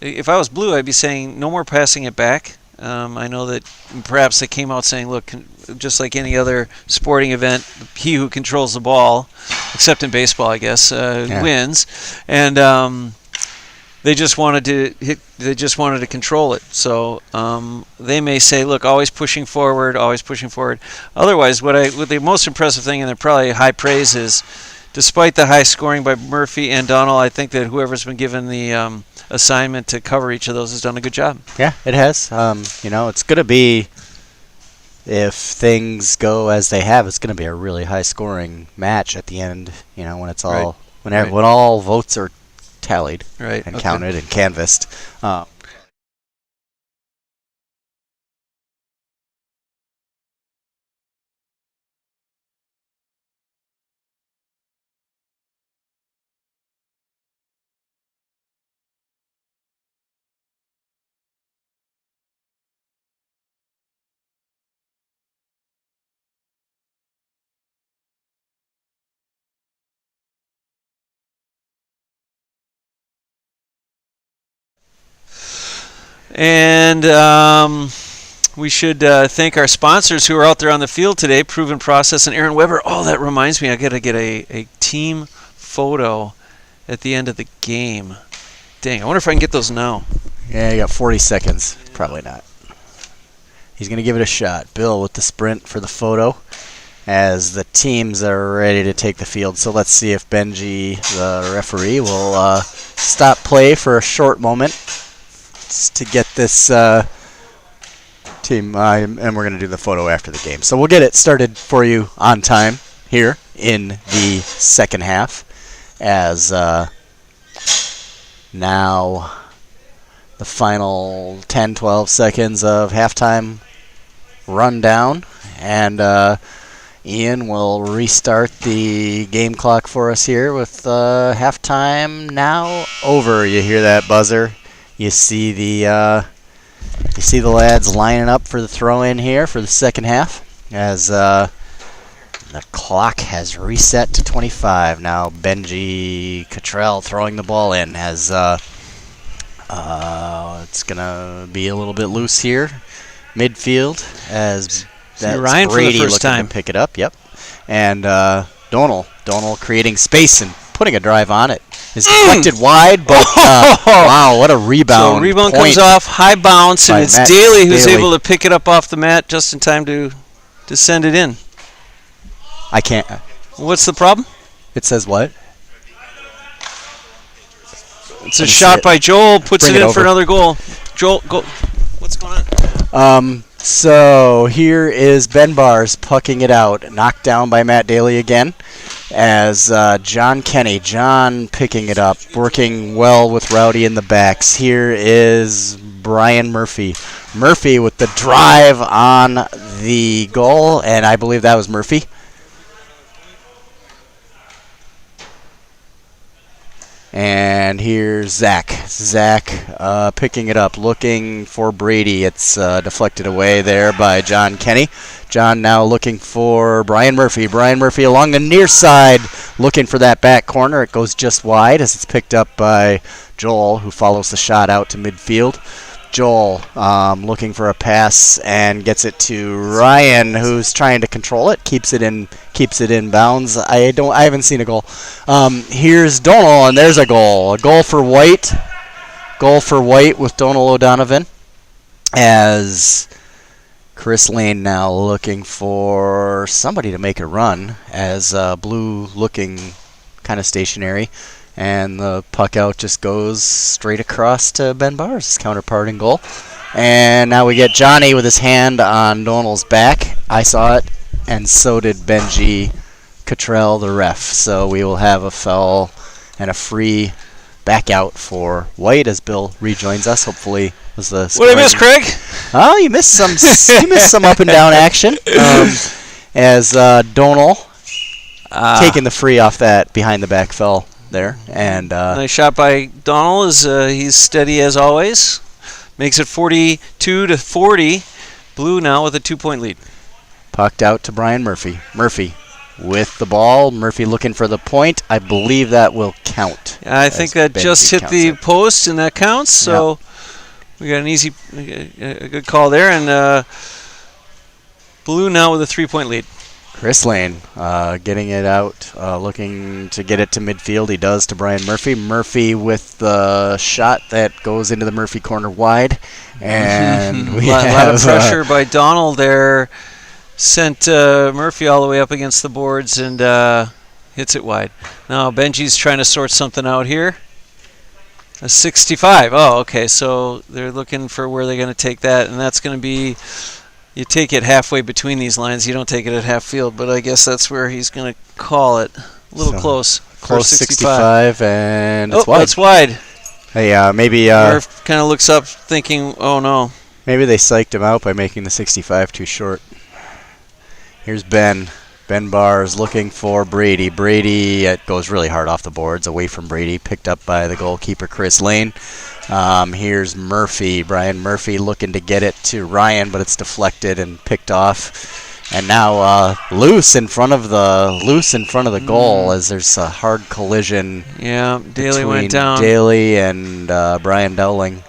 if I was Blue, I'd be saying no more passing it back. I know that perhaps they came out saying, look, just like any other sporting event, he who controls the ball, except in baseball, I guess, wins. And they just wanted to control it. So they may say, look, always pushing forward. Otherwise, what the most impressive thing, and they're probably high praise, is despite the high scoring by Murphy and Donald, I think that whoever's been given the assignment to cover each of those has done a good job. Yeah, it has. It's going to be, if things go as they have, it's going to be a really high-scoring match at the end. When it's all when all votes are tallied and counted and canvassed. And we should thank our sponsors who are out there on the field today, Proven Process and Aaron Weber. Oh, that reminds me, I got to get a team photo at the end of the game. Dang, I wonder if I can get those now. Yeah, you got 40 seconds. Probably not. He's going to give it a shot. Bill with the sprint for the photo as the teams are ready to take the field. So let's see if Benji, the referee, will stop play for a short moment to get this team, and we're going to do the photo after the game. So we'll get it started for you on time here in the second half, as now the final 10-12 seconds of halftime run down, and Ian will restart the game clock for us here with halftime now over. You hear that buzzer? You see the lads lining up for the throw-in here for the second half, as the clock has reset to 25. Now Benji Cottrell throwing the ball in, as it's gonna be a little bit loose here, midfield, as that's Ryan Brady for the first looking time. to pick it up. Yep, and Donald creating space and putting a drive on it. Is deflected wide, but wow, what a rebound. So rebound point comes off, high bounce, and it's Matt Daly who's Daly. able to pick it up off the mat just in time to send it in. I can't. What's the problem? It says what? It's a shot by Joel, puts Bring it it in for over. another goal. Joel, go. What's going on? So here is Ben Bars pucking it out, knocked down by Matt Daly again, as John picking it up, working well with Rowdy in the backs. Here is Brian Murphy with the drive on the goal, and I believe that was Murphy. And here's Zach picking it up, looking for Brady. It's deflected away there by John Kenny. John now looking for Brian Murphy. Brian Murphy along the near side, looking for that back corner. It goes just wide as it's picked up by Joel, who follows the shot out to midfield. Joel looking for a pass and gets it to Ryan, who's trying to control it, keeps it in bounds. I haven't seen a goal. Here's Donald, and there's a goal for White with Donald O'Donovan, as Chris Lane now looking for somebody to make a run, as Blue looking kind of stationary. And the puck out just goes straight across to Ben Barr's counterparting goal. And now we get Johnny with his hand on Donald's back. I saw it, and so did Benji Cottrell, the ref. So we will have a foul and a free back out for White as Bill rejoins us. Hopefully, was the What did I miss, Craig? Oh, you missed some. You missed some up and down action. As Donald taking the free off that behind the back foul there, and nice shot by Donald. He's steady as always. Makes it 42-40. Blue now with a 2-point lead. Pucked out to Brian Murphy. Murphy with the ball. Murphy looking for the point. I believe that will count. I think that just hit the post, and that counts. So we got a good call there, and Blue now with a 3-point lead. Chris Lane getting it out, looking to get it to midfield. He does to Brian Murphy. Murphy with the shot that goes into the Murphy corner wide. And we have a lot of pressure by Donald there. Sent Murphy all the way up against the boards and hits it wide. Now Benji's trying to sort something out here. A 65. Oh, okay. So they're looking for where they're going to take that, and that's going to be... You take it halfway between these lines. You don't take it at half field, but I guess that's where he's going to call it. A little close. Close 65, and it's wide. It's wide. Hey, maybe... Murph kind of looks up thinking, oh, no. Maybe they psyched him out by making the 65 too short. Here's Ben. Ben Barrs looking for Brady. Brady, it goes really hard off the boards, away from Brady, picked up by the goalkeeper, Chris Lane. Here's Murphy. Brian Murphy looking to get it to Ryan, but it's deflected and picked off. And now loose in front of the goal as there's a hard collision. Yeah, Daly went down. Daly and Brian Dowling.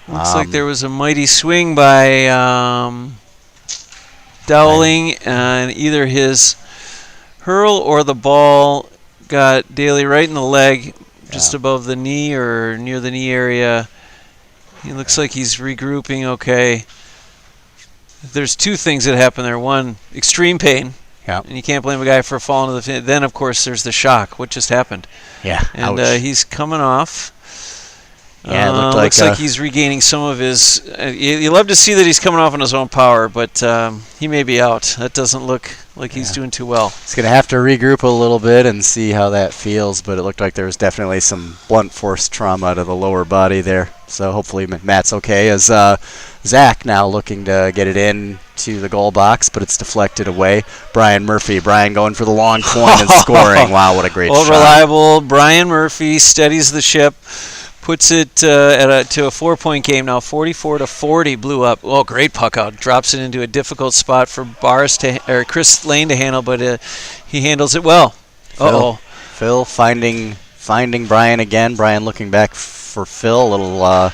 Looks like there was a mighty swing by Dowling, and either his hurl or the ball got Daly right in the leg, just above the knee or near the knee area. He looks like he's regrouping okay. There's two things that happen there. One, extreme pain, and you can't blame a guy for falling to the field. Then, of course, there's the shock. What just happened? Yeah, and he's coming off. Yeah, it looks like he's regaining some of his... you love to see that he's coming off on his own power, but he may be out. That doesn't look like he's doing too well. He's going to have to regroup a little bit and see how that feels, but it looked like there was definitely some blunt force trauma to the lower body there. So hopefully Matt's okay. As Zach now looking to get it in to the goal box, but it's deflected away. Brian Murphy. Brian going for the long point and scoring. Wow, what a great shot. Reliable. Brian Murphy steadies the ship. Puts it to a 4-point game now, 44-40. Blue up. Oh, great puck out. Drops it into a difficult spot for Chris Lane to handle, but he handles it well. Phil finding Brian again. Brian looking back for Phil. Little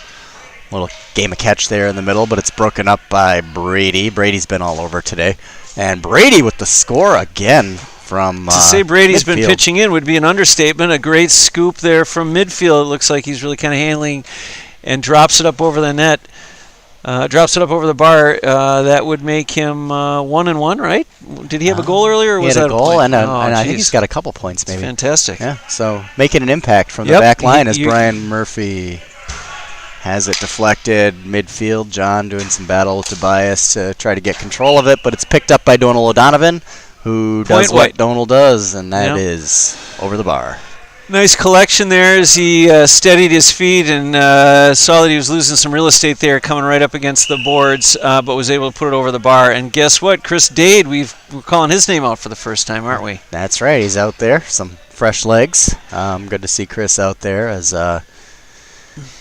game of catch there in the middle, but it's broken up by Brady. Brady's been all over today, and Brady with the score again. To say Brady's midfield. Been pitching in would be an understatement. A great scoop there from midfield. It looks like he's really kind of handling and drops it up over the net. Drops it up over the bar. That would make him 1-1, right? Did he have a goal earlier? Or was that a goal, and I think he's got a couple points maybe. It's fantastic. Yeah, so making an impact from the back line as Brian Murphy has it deflected midfield. John doing some battle with Tobias to try to get control of it, but it's picked up by Donald O'Donovan, who does what Donald does, and that is over the bar. Nice collection there as he steadied his feet and saw that he was losing some real estate there, coming right up against the boards, but was able to put it over the bar. And guess what? Chris Dade, we're calling his name out for the first time, aren't we? That's right. He's out there. Some fresh legs. Good to see Chris out there, as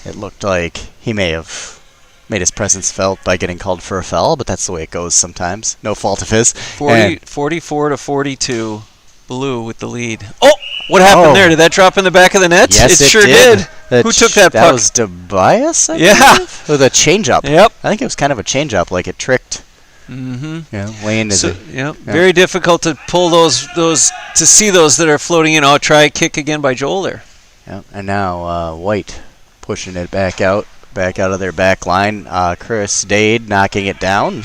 it looked like he may have made his presence felt by getting called for a foul, but that's the way it goes sometimes. No fault of his. 44-42, Blue with the lead. Oh, what happened there? Did that drop in the back of the net? Yes, it sure did. Who took that puck? That was Tobias, I believe? With a change-up. Yep. I think it was kind of a change-up, like it tricked. Lane is very difficult to pull those to see those that are floating in. Oh, try a kick again by Joel there. Yeah, and now White pushing it back out of their back line. Chris Dade knocking it down,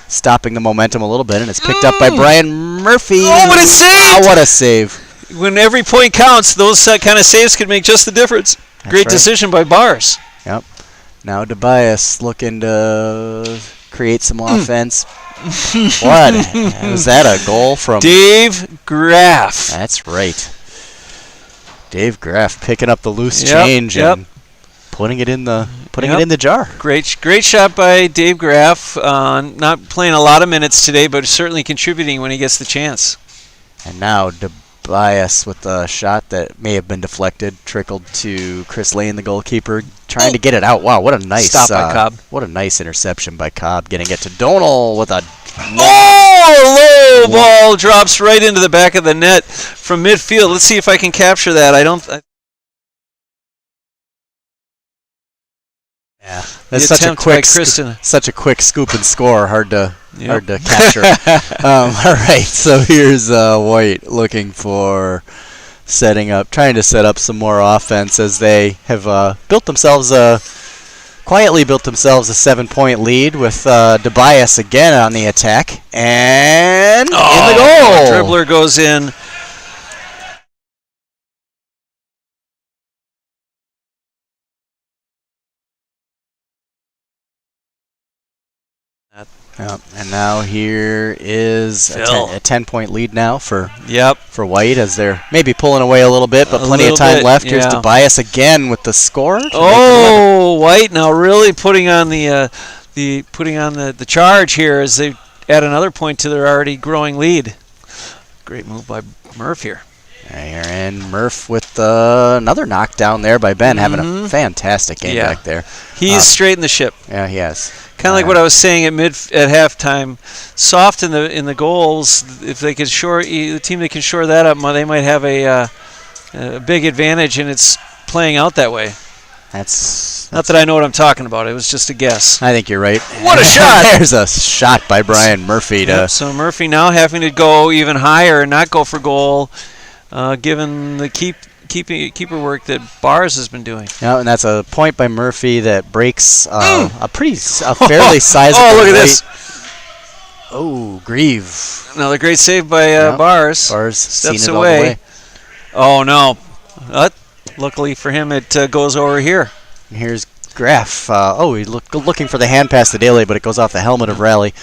stopping the momentum a little bit, and it's picked up by Brian Murphy. Oh, what a save! What a save! when every point counts, those kind of saves can make just the difference. Great decision by Bars. Yep. Now DeBias looking to create some offense. What? Was that a goal from Dave Graff? That's right. Dave Graff picking up the loose change and putting it in the jar. Great shot by Dave Graff. Not playing a lot of minutes today, but certainly contributing when he gets the chance. And now DeBias with a shot that may have been deflected, trickled to Chris Lane, the goalkeeper, trying to get it out. Wow, what a nice stop by Cobb. What a nice interception by Cobb, getting it to Donal with a low ball drops right into the back of the net from midfield. Let's see if I can capture that. Yeah, that's such a quick scoop and score. Hard to capture. All right, so here's White looking for trying to set up some more offense as they have quietly built themselves a 7-point lead with DeBias again on the attack and in the goal. Dribbler goes in. And now here is a 10-point lead now for White as they're maybe pulling away a little bit, but plenty of time left. Here's DeBias again with the score. White now really putting on the charge here as they add another point to their already growing lead. Great move by Murph here. And Murph with another knockdown there by Ben, having a fantastic game back there. He's straightened the ship. Yeah, he has. Kind of like what I was saying at halftime. Soft in the goals. If they could the team that can shore that up, they might have a big advantage, and it's playing out that way. That's not that I know what I'm talking about. It was just a guess. I think you're right. What a shot! There's a shot by Brian Murphy. So Murphy now having to go even higher and not go for goal, given the keeper work that Bars has been doing. Yeah, and that's a point by Murphy that breaks a fairly sizable. Oh, look at this! Oh, Grieve. Another great save by Bars. Bars steps seen it away. All the way. Oh no! Luckily for him, it goes over here. And here's Graff. He's looking for the hand pass to Daly, but it goes off the helmet of Rowdy,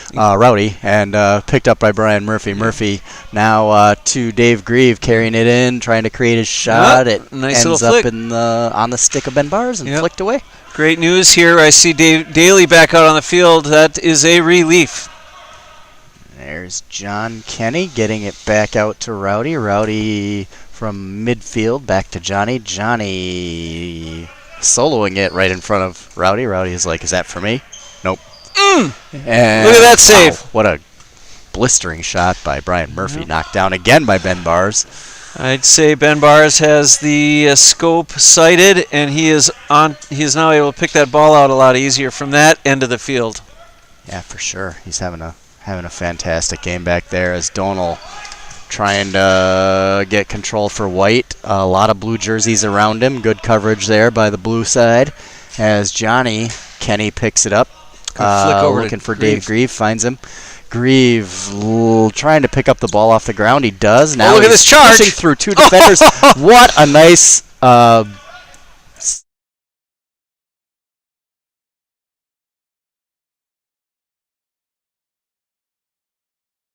and picked up by Brian Murphy. Murphy now to Dave Grieve, carrying it in, trying to create his shot. It nice ends little up flick. on the stick of Ben Bars and flicked away. Great news here. I see Daly back out on the field. That is a relief. There's John Kenny getting it back out to Rowdy. Rowdy from midfield back to Johnny. Johnny soloing it right in front of Rowdy. Rowdy is like, is that for me? Nope. And look at that save. Wow, what a blistering shot by Brian Murphy. Knocked down again by Ben Bars. I'd say Ben Bars has the scope sighted, and he is now able to pick that ball out a lot easier from that end of the field. Yeah, for sure. He's having a fantastic game back there as Donal trying to get control for White. A lot of blue jerseys around him. Good coverage there by the blue side as Johnny Kenny picks it up. Looking for Dave Grieve. Finds him. Grieve trying to pick up the ball off the ground. He does. Now look at this charge. Pushing through two defenders. What a nice...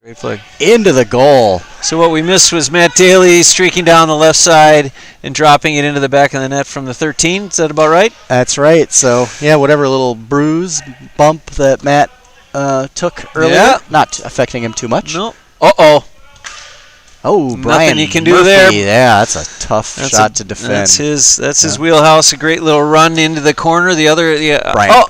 Great play. Into the goal. So what we missed was Matt Daly streaking down the left side and dropping it into the back of the net from the 13. Is that about right? That's right. So, yeah, whatever little bruise, bump that Matt took earlier, not affecting him too much. No. Uh-oh. Oh, Brian Nothing you can do Murphy. there. Yeah, that's a tough shot to defend. That's his wheelhouse. A great little run into the corner. The other,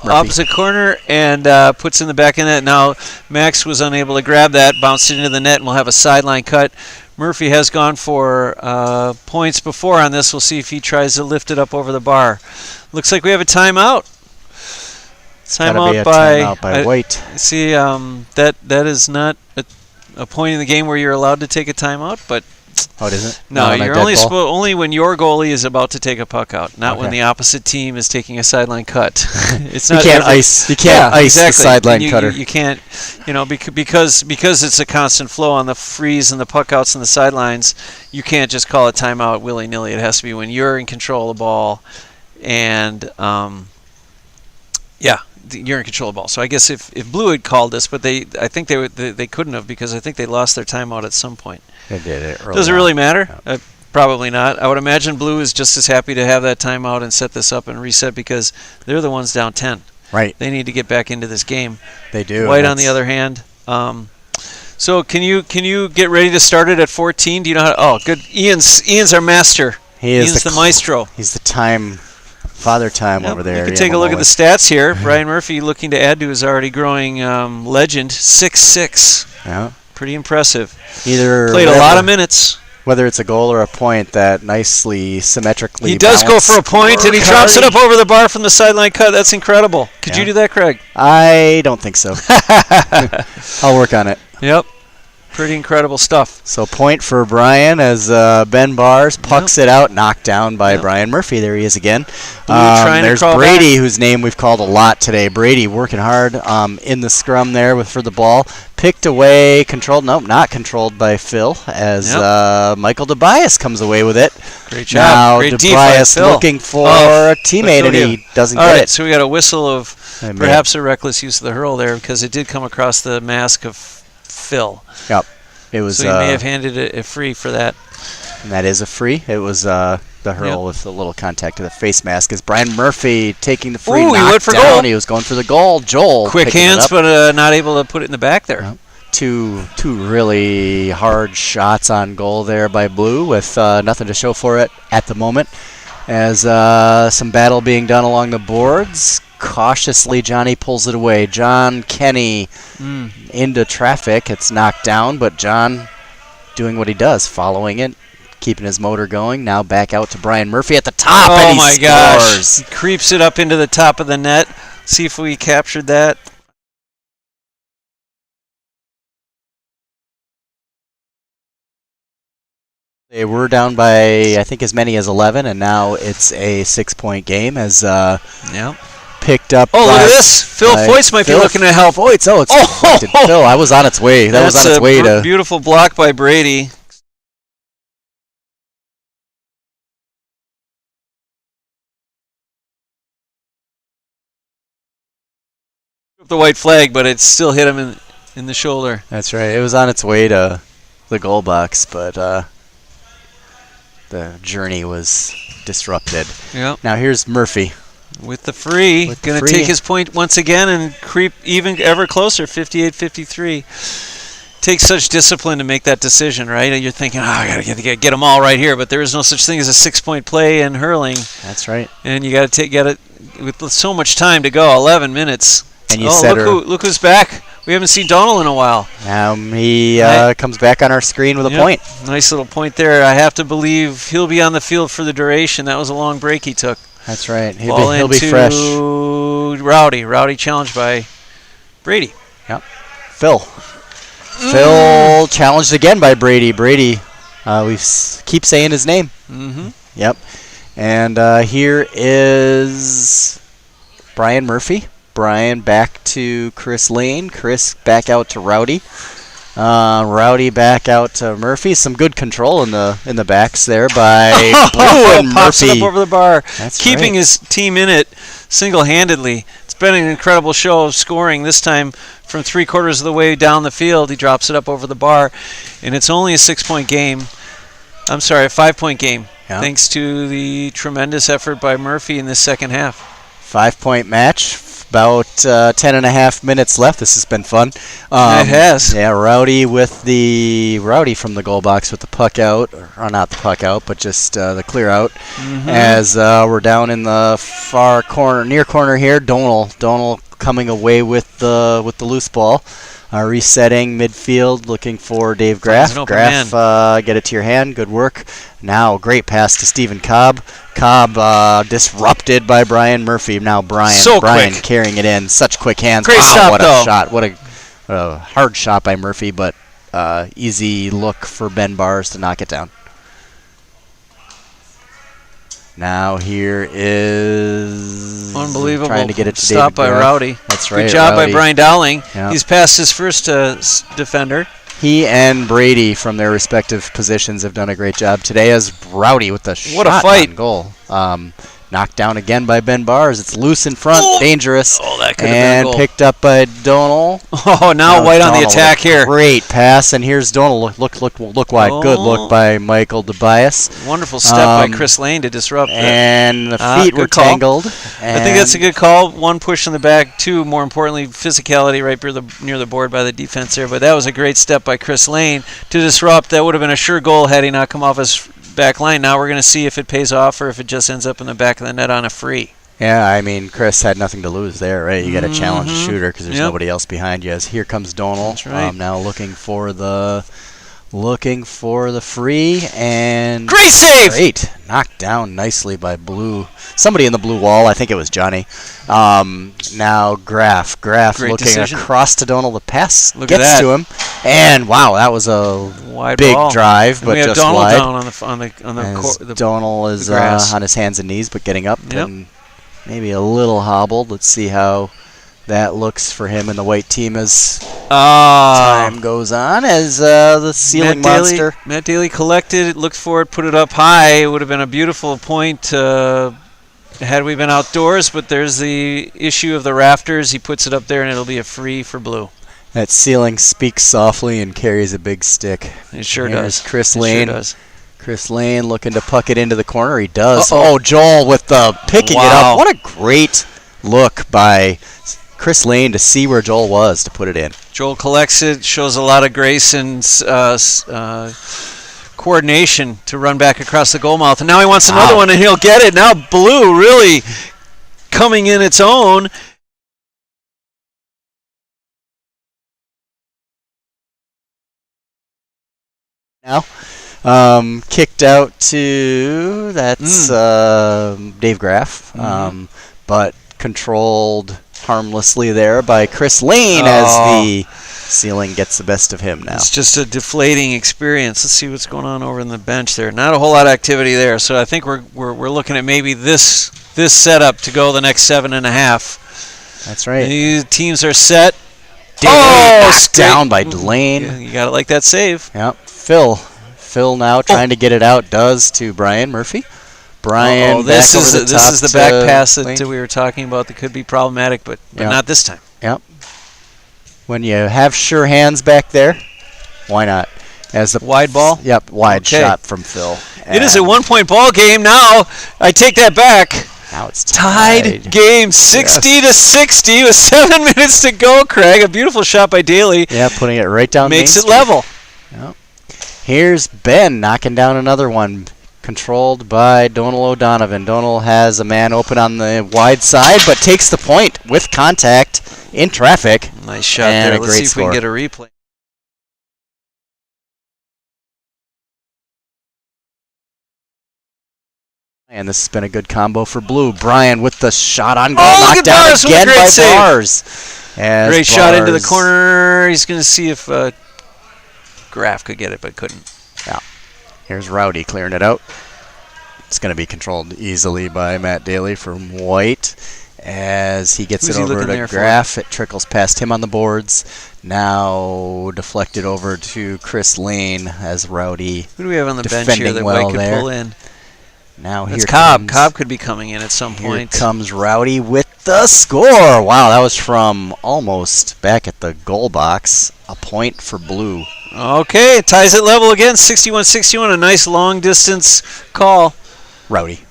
opposite corner, and puts in the back of the net. Now Max was unable to grab that, bounced it into the net, and we'll have a sideline cut. Murphy has gone for points before on this. We'll see if he tries to lift it up over the bar. Looks like we have a timeout. Timeout by White. See, that is not a point in the game where you're allowed to take a timeout, but Oh, it isn't? No, on a you're dead only ball? only when your goalie is about to take a puck out, not when Okay. the opposite team is taking a sideline cut. It's You not can't every- ice. You can't Yeah, ice the exactly. sideline You cutter. You can't, because it's a constant flow on the freeze and the puck outs and the sidelines. You can't just call a timeout willy nilly. It has to be when you're in control of the ball, and you're in control of the ball. So I guess if Blue had called this, but I think they couldn't have, because I think they lost their timeout at some point. They did it early Does it on. really matter? Probably not. I would imagine Blue is just as happy to have that timeout and set this up and reset, because they're the ones down 10. Right. They need to get back into this game. They do. White, on the other hand. So can you get ready to start it at 14? Do you know how? Oh, good. Ian's our master. He is Ian's the maestro. He's the father time over there. You can take a look at the stats here. Brian Murphy, looking to add to his already growing legend, 6'6". Yeah. Pretty impressive. Either Played a lot of minutes. Whether it's a goal or a point, that nicely symmetrically. He does go for a point, and he drops it up over the bar from the sideline cut. That's incredible. Could you do that, Craig? I don't think so. I'll work on it. Yep. Pretty incredible stuff. So point for Brian as Ben Bars pucks it out, knocked down by Brian Murphy. There he is again. There's Brady, whose name we've called a lot today. Brady working hard in the scrum there for the ball. Picked away, controlled. Nope, not controlled by Phil as Michael DeBias comes away with it. Great job. Now Great DeBias looking for a teammate, and he doesn't get it. So we got a whistle of perhaps a reckless use of the hurl there, because it did come across the mask of Phil. Yep. It was, so he may have handed it a free for that. And that is a free. It was the hurl with a little contact to the face mask as Brian Murphy taking the free. Ooh, he went for down. goal. He was going for the goal. Joel quick hands, but not able to put it in the back there. Yep. Two really hard shots on goal there by Blue with nothing to show for it at the moment. As some battle being done along the boards. Cautiously, Johnny pulls it away. John Kenny into traffic. It's knocked down, but John doing what he does, following it, keeping his motor going. Now back out to Brian Murphy at the top, and he my scores. Gosh. He creeps it up into the top of the net. See if we captured that. They were down by, I think, as many as 11, and now it's a 6-point game as picked up. Oh, look at this. Phil Foyce might be looking to help. Foyce, it's deflected. Phil, I was on its way. That was on its way to. Beautiful block by Brady. The white flag, but it still hit him in the shoulder. That's right. It was on its way to the goal box, but the journey was disrupted. Yep. Now here's Murphy. With the free, going to take his point once again and creep even ever closer, 58-53. Takes such discipline to make that decision, right? You're thinking, I got to get them all right here, but there is no such thing as a 6-point play in hurling. That's right. And you got to get it with so much time to go, 11 minutes. And you look who's back. We haven't seen Donald in a while. He comes back on our screen with a point. Nice little point there. I have to believe he'll be on the field for the duration. That was a long break he took. That's right. He'll be fresh. Rowdy challenged by Brady. Yep. Phil challenged again by Brady. Brady, we keep saying his name. Mm-hmm. Yep. And here is Brian Murphy. Brian back to Chris Lane. Chris back out to Rowdy. Rowdy back out to Murphy. Some good control in the backs there by Blue and Pops Murphy. it up over the bar, That's keeping right. his team in it single-handedly. It's been an incredible show of scoring. This time from 3/4 of the way down the field, he drops it up over the bar, and it's only a 6-point game. I'm sorry, a 5-point game, thanks to the tremendous effort by Murphy in the second half. 5-point match. About 10.5 minutes left. This has been fun. It has. Yeah, Rowdy from the goal box with the puck out, or not the puck out, but just the clear out. Mm-hmm. As we're down in the far corner, near corner here, Donald coming away with the loose ball. Resetting midfield, looking for Dave Graff. Graff, get it to your hand. Good work. Now, great pass to Stephen Cobb. Cobb disrupted by Brian Murphy. Now Brian carrying it in. Such quick hands. Great stop, what though. A shot. What a hard shot by Murphy, but easy look for Ben Bars to knock it down. Now here is unbelievable trying to get it to stop David by Graf. Rowdy. That's right. Good job Rowdy. by Brian Dowling. Yep. He's passed his first defender. He and Brady from their respective positions have done a great job today as Rowdy with the What a shot fight. on goal. Knocked down again by Ben Bars. It's loose in front, Oh. dangerous, Oh, that could have been a and goal. picked up by Donal. Oh, now White on the Donald with attack a here. Great pass, and here's Donal. Look wide. Good Oh. look by Michael DeBias. Wonderful step by Chris Lane to disrupt it. And the feet good were call. tangled. I think that's a good call. One, push in the back. Two, more importantly, physicality right near the board by the defense there. But that was a great step by Chris Lane to disrupt. That would have been a sure goal had he not come off his back line. Now we're going to see if it pays off or if it just ends up in the back of the net on a free. Yeah, I mean, Chris had nothing to lose there, right? You got to challenge a shooter because there's Yep. nobody else behind you. As here comes Donal. That's right. Now looking for the free and Great save! Great, knocked down nicely by Blue. Somebody in the blue wall. I think it was Johnny. Now Graf Great looking decision. across to Donal. The pass Look at gets that. to him, and wow, that was a Wide big ball. drive, And but we have just Donald wide. down on As the Donal is grass. on his hands and knees, but getting up Yep. and maybe a little hobbled. Let's see how that looks for him and the white team as time goes on. As the ceiling monster. Matt Daly collected it, looked for it, put it up high. It would have been a beautiful point had we been outdoors, but there's the issue of the rafters. He puts it up there, and it'll be a free for Blue. That ceiling speaks softly and carries a big stick. It sure There's does. Chris It Lane. Sure does. Chris Lane looking to puck it into the corner. He does. Uh-oh. Oh, Joel with the picking it Wow. up. What a great look by Chris Lane to see where Joel was to put it in. Joel collects it, shows a lot of grace and coordination to run back across the goal mouth. And now he wants another one, and he'll get it. Now Blue really coming in its own. Now, kicked out to that's Dave Graf, but controlled harmlessly there by Chris Lane as the ceiling gets the best of him now. It's just a deflating experience. Let's see what's going on over in the bench there. Not a whole lot of activity there, so I think we're looking at maybe this setup to go the next 7.5. That's right. These teams are set. Knocked down by Delane. Yeah, you got to like that save. Yep. Phil now trying to get it out. Does to Brian Murphy. Brian. This back is over this is the back pass that Lane. we were talking about that could be problematic, but Yep. not this time. Yep. When you have sure hands back there, why not? As the Wide ball? Yep, wide Okay. shot from Phil. It is a And 1-point ball game now. I take that back. now it's Tied game 60-60 with 7 minutes to go, Craig. A beautiful shot by Daly. Yeah, putting it right down. Makes Main it level. Street. Yep. Here's Ben knocking down another one. Controlled by Donal O'Donovan. Donal has a man open on the wide side, but takes the point with contact in traffic. Nice shot And there. a Let's great see if we score. can get a replay. And this has been a good combo for Blue. Brian with the shot on goal, Oh, look knocked at down Bars with a again great by save. Bars. As Great shot into the Bars- corner. He's going to see if Graf could get it, but couldn't. Here's Rowdy clearing it out. It's going to be controlled easily by Matt Daly from White. As he gets Who's it he over looking to there for? Graf, it trickles past him on the boards. Now deflected over to Chris Lane as Rowdy. Who do we have on the bench here Defending that well White could there. pull in? Now That's here Cobb. comes, Cobb could be coming in at some here point. comes Rowdy with the score. Wow, that was from almost back at the goal box. A point for Blue. Okay, it ties it level again, 61-61. A nice long distance call. Rowdy.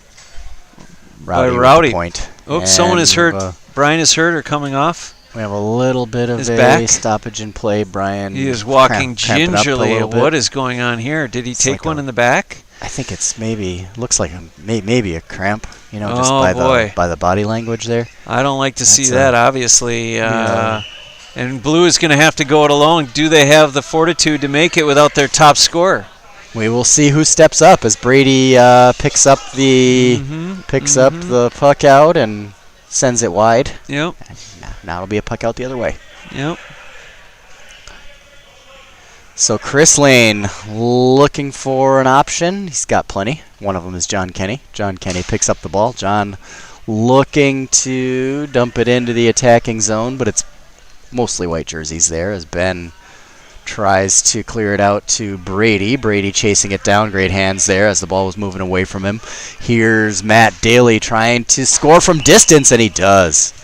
By with Rowdy. the point. Oops, someone And is we hurt. have Brian is hurt or coming off. We have a little bit of His a back? stoppage in play. Brian. He is walking cramping up a gingerly. little bit. What is going on here? Did he It's take like one a- in the back? I think it's looks like maybe a cramp. You know, just Oh, by boy. the body language there. I don't like to see That's that, obviously. Yeah. And Blue is going to have to go it alone. Do they have the fortitude to make it without their top scorer? We will see who steps up as Brady picks up the puck out and sends it wide. Yep. Now it'll be a puck out the other way. Yep. So Chris Lane looking for an option. He's got plenty. One of them is John Kenny. John Kenny picks up the ball. John looking to dump it into the attacking zone, but it's mostly white jerseys there as Ben tries to clear it out to Brady. Brady chasing it down. Great hands there as the ball was moving away from him. Here's Matt Daly trying to score from distance, and he does.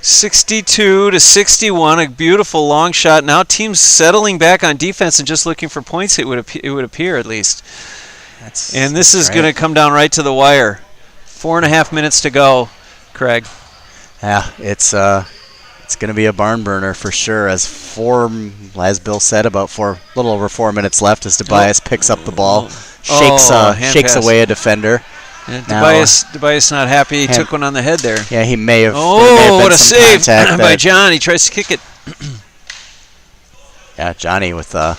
62 to 61, a beautiful long shot. Now teams settling back on defense and just looking for points. It would appear at least. And this is going to come down right to the wire. 4.5 minutes to go, Craig. Yeah, it's going to be a barn burner for sure. As Bill said, about a little over 4 minutes left as Tobias picks up the ball, shakes away a defender. And Tobias not happy. He took one on the head there. Yeah, he may have. Oh, what a save by John. He tries to kick it. Yeah, Johnny with the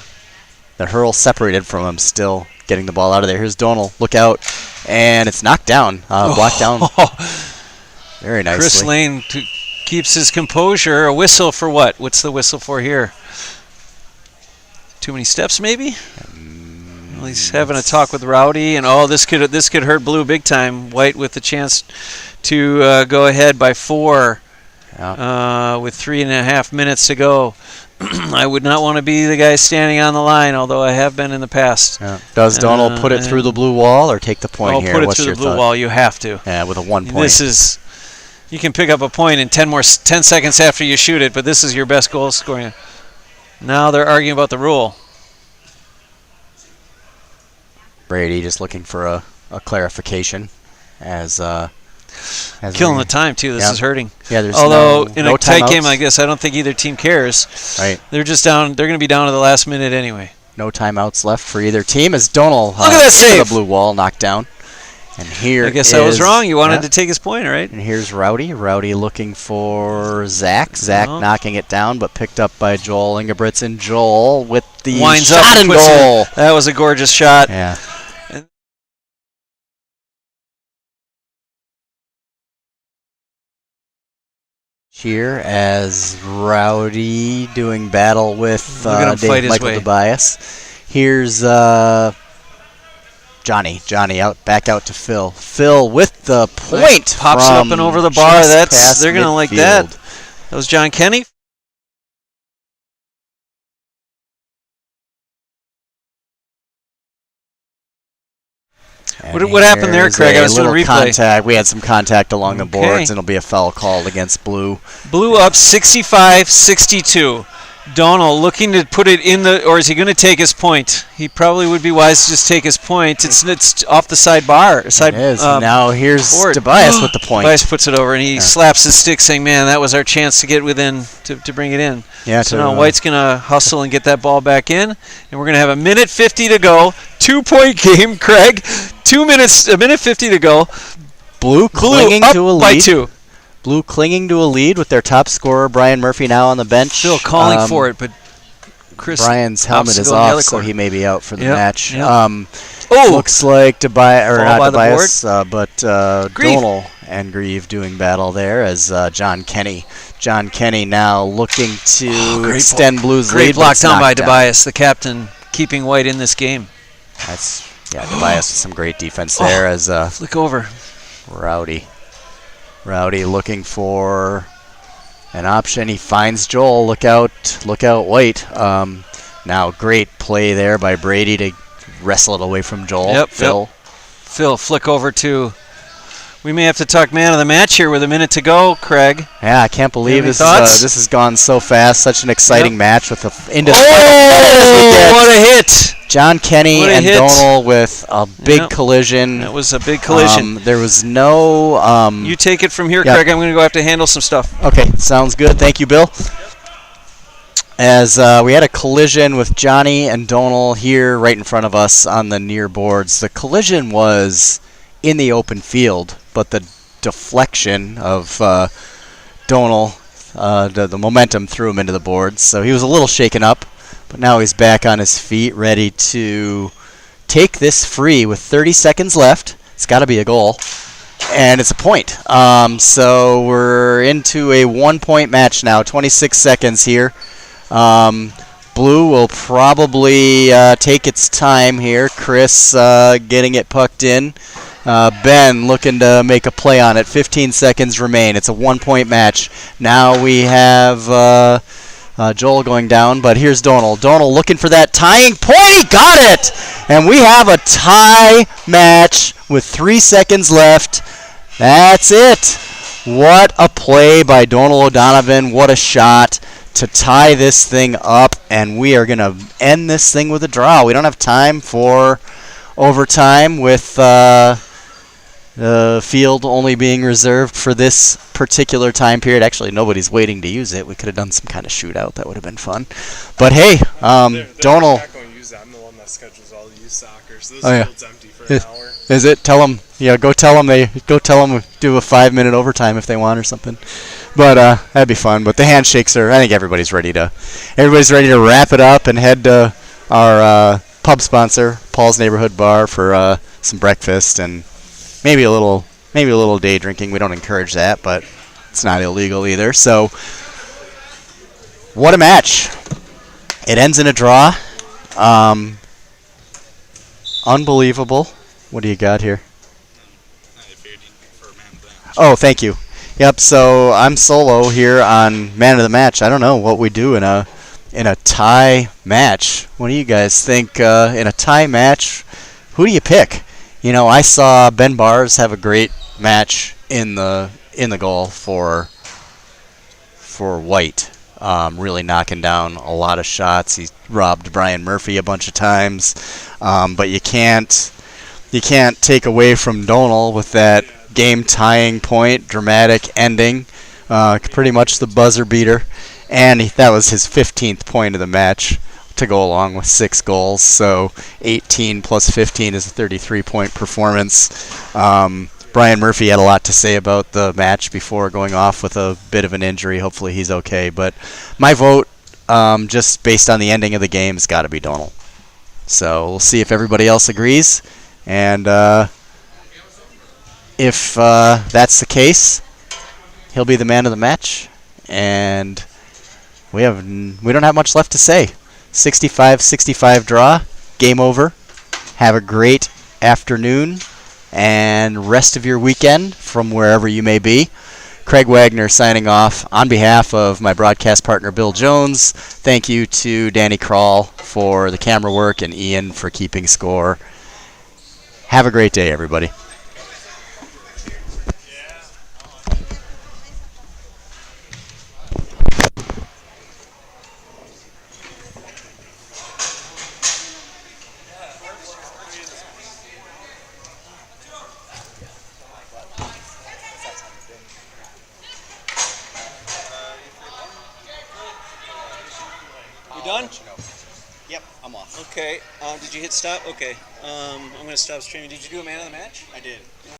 hurl separated from him, still getting the ball out of there. Here's Donald. Look out. And it's knocked down. Blocked down very nicely. Chris Lane keeps his composure. A whistle for what? What's the whistle for here? Too many steps, maybe? Well, he's having a talk with Rowdy, and this could hurt Blue big time. White with the chance to go ahead by 4 with 3.5 minutes to go. I would not want to be the guy standing on the line, although I have been in the past. Yeah. Does Donald put it through the blue wall or take the point here? Put it What's through your the blue thought? wall. You have to. Yeah, with a 1 point. You can pick up a point in 10 seconds after you shoot it, but this is your best goal scoring. Now they're arguing about the rule. Brady just looking for a clarification as killing the time too. This is hurting. Yeah, there's in a tight game like this, I don't think either team cares. Right. They're just down. They're going to be down to the last minute anyway. No timeouts left for either team as Donald look at that save. The blue wall knocked down. And here I guess I was wrong. You wanted to take his point, right? And here's Rowdy. Rowdy looking for Zach. Zach knocking it down, but picked up by Joel Ingebrigtsen. Joel with the winds shot up and goal. That was a gorgeous shot. Yeah. Here as Rowdy doing battle with Michael Tobias. Here's Johnny. Johnny back out to Phil. Phil with the point. Pops it up and over the bar. They're gonna like that. That was John Kenny. What happened there, Craig? I was doing a replay. Contact. We had some contact along the boards, and it'll be a foul called against Blue. Blue up 65-62. Donald looking to put it in or is he going to take his point? He probably would be wise to just take his point. It's off the side bar. It is. Now here's Tobias with the point. Tobias puts it over, and he slaps his stick saying, man, that was our chance to get within, to bring it in. Yeah. So now White's going to hustle and get that ball back in, and we're going to have 1:50 to go. 2-point game, Craig. 1:50 to go. Blue clinging up to a lead. By 2. Blue clinging to a lead with their top scorer, Brian Murphy, now on the bench. Still calling for it, but Chris Brian's helmet is off, so he may be out for the match. Yep. Looks like Tobias, but Grieve. Donald and Grieve doing battle there as John Kenny. John Kenny now looking to extend Blue's lead. Great block down by Tobias, the captain, keeping White in this game. Tobias with some great defense there as flick over. Rowdy looking for an option. He finds Joel. Look out, White. Now great play there by Brady to wrestle it away from Joel. Yep, Phil flick over to. We may have to talk man of the match here with 1 minute to go, Craig. Yeah, I can't believe this has gone so fast. Such an exciting match with into what a hit! John Kenny and Donald with a big collision. That was a big collision. There was no. You take it from here, Craig. I'm going to go have to handle some stuff. Okay, sounds good. Thank you, Bill. As we had a collision with Johnny and Donald here right in front of us on the near boards. The collision was in the open field, but the deflection of Donald, the momentum threw him into the boards. So he was a little shaken up. But now he's back on his feet, ready to take this free with 30 seconds left. It's got to be a goal. And it's a point. So we're into a 1-point match now. 26 seconds here. Blue will probably take its time here. Chris getting it pucked in. Ben looking to make a play on it. 15 seconds remain. It's a 1-point match. Now we have Joel going down, but here's Donald. Donald looking for that tying point. He got it! And we have a tie match with 3 seconds left. That's it. What a play by Donald O'Donovan. What a shot to tie this thing up, and we are going to end this thing with a draw. We don't have time for overtime with the field only being reserved for this particular time period. Actually, nobody's waiting to use it. We could have done some kind of shootout. That would have been fun. But hey, Donald. I'm not going to use that. I'm the one that schedules all the youth soccer, so this field's empty for an hour. Is it? Tell them. Yeah, go tell them do a 5-minute overtime if they want or something. But that'd be fun. But the handshakes are. I think everybody's ready to wrap it up and head to our pub sponsor, Paul's Neighborhood Bar, for some breakfast and maybe a little day drinking. We don't encourage that, but it's not illegal either. So, what a match! It ends in a draw. Unbelievable. What do you got here? Oh, thank you. Yep. So I'm solo here on Man of the Match. I don't know what we do in a tie match. What do you guys think? In a tie match, who do you pick? You know, I saw Ben Bars have a great match in the goal for White. Really knocking down a lot of shots. He robbed Brian Murphy a bunch of times. But you can't take away from Donald with that game-tying point, dramatic ending, pretty much the buzzer beater, and that was his 15th point of the match to go along with 6 goals. So 18 plus 15 is a 33-point performance. Brian Murphy had a lot to say about the match before going off with a bit of an injury. Hopefully he's okay. But my vote, just based on the ending of the game, has got to be Donald. So we'll see if everybody else agrees. And if that's the case, he'll be the man of the match. And we don't have much left to say. 65-65 draw. Game over. Have a great afternoon and rest of your weekend from wherever you may be. Craig Wagner signing off on behalf of my broadcast partner Bill Jones. Thank you to Danny Kroll for the camera work and Ian for keeping score. Have a great day, everybody. Done? Yep, I'm off. Okay. Did you hit stop? Okay. I'm going to stop streaming. Did you do a man of the match? I did.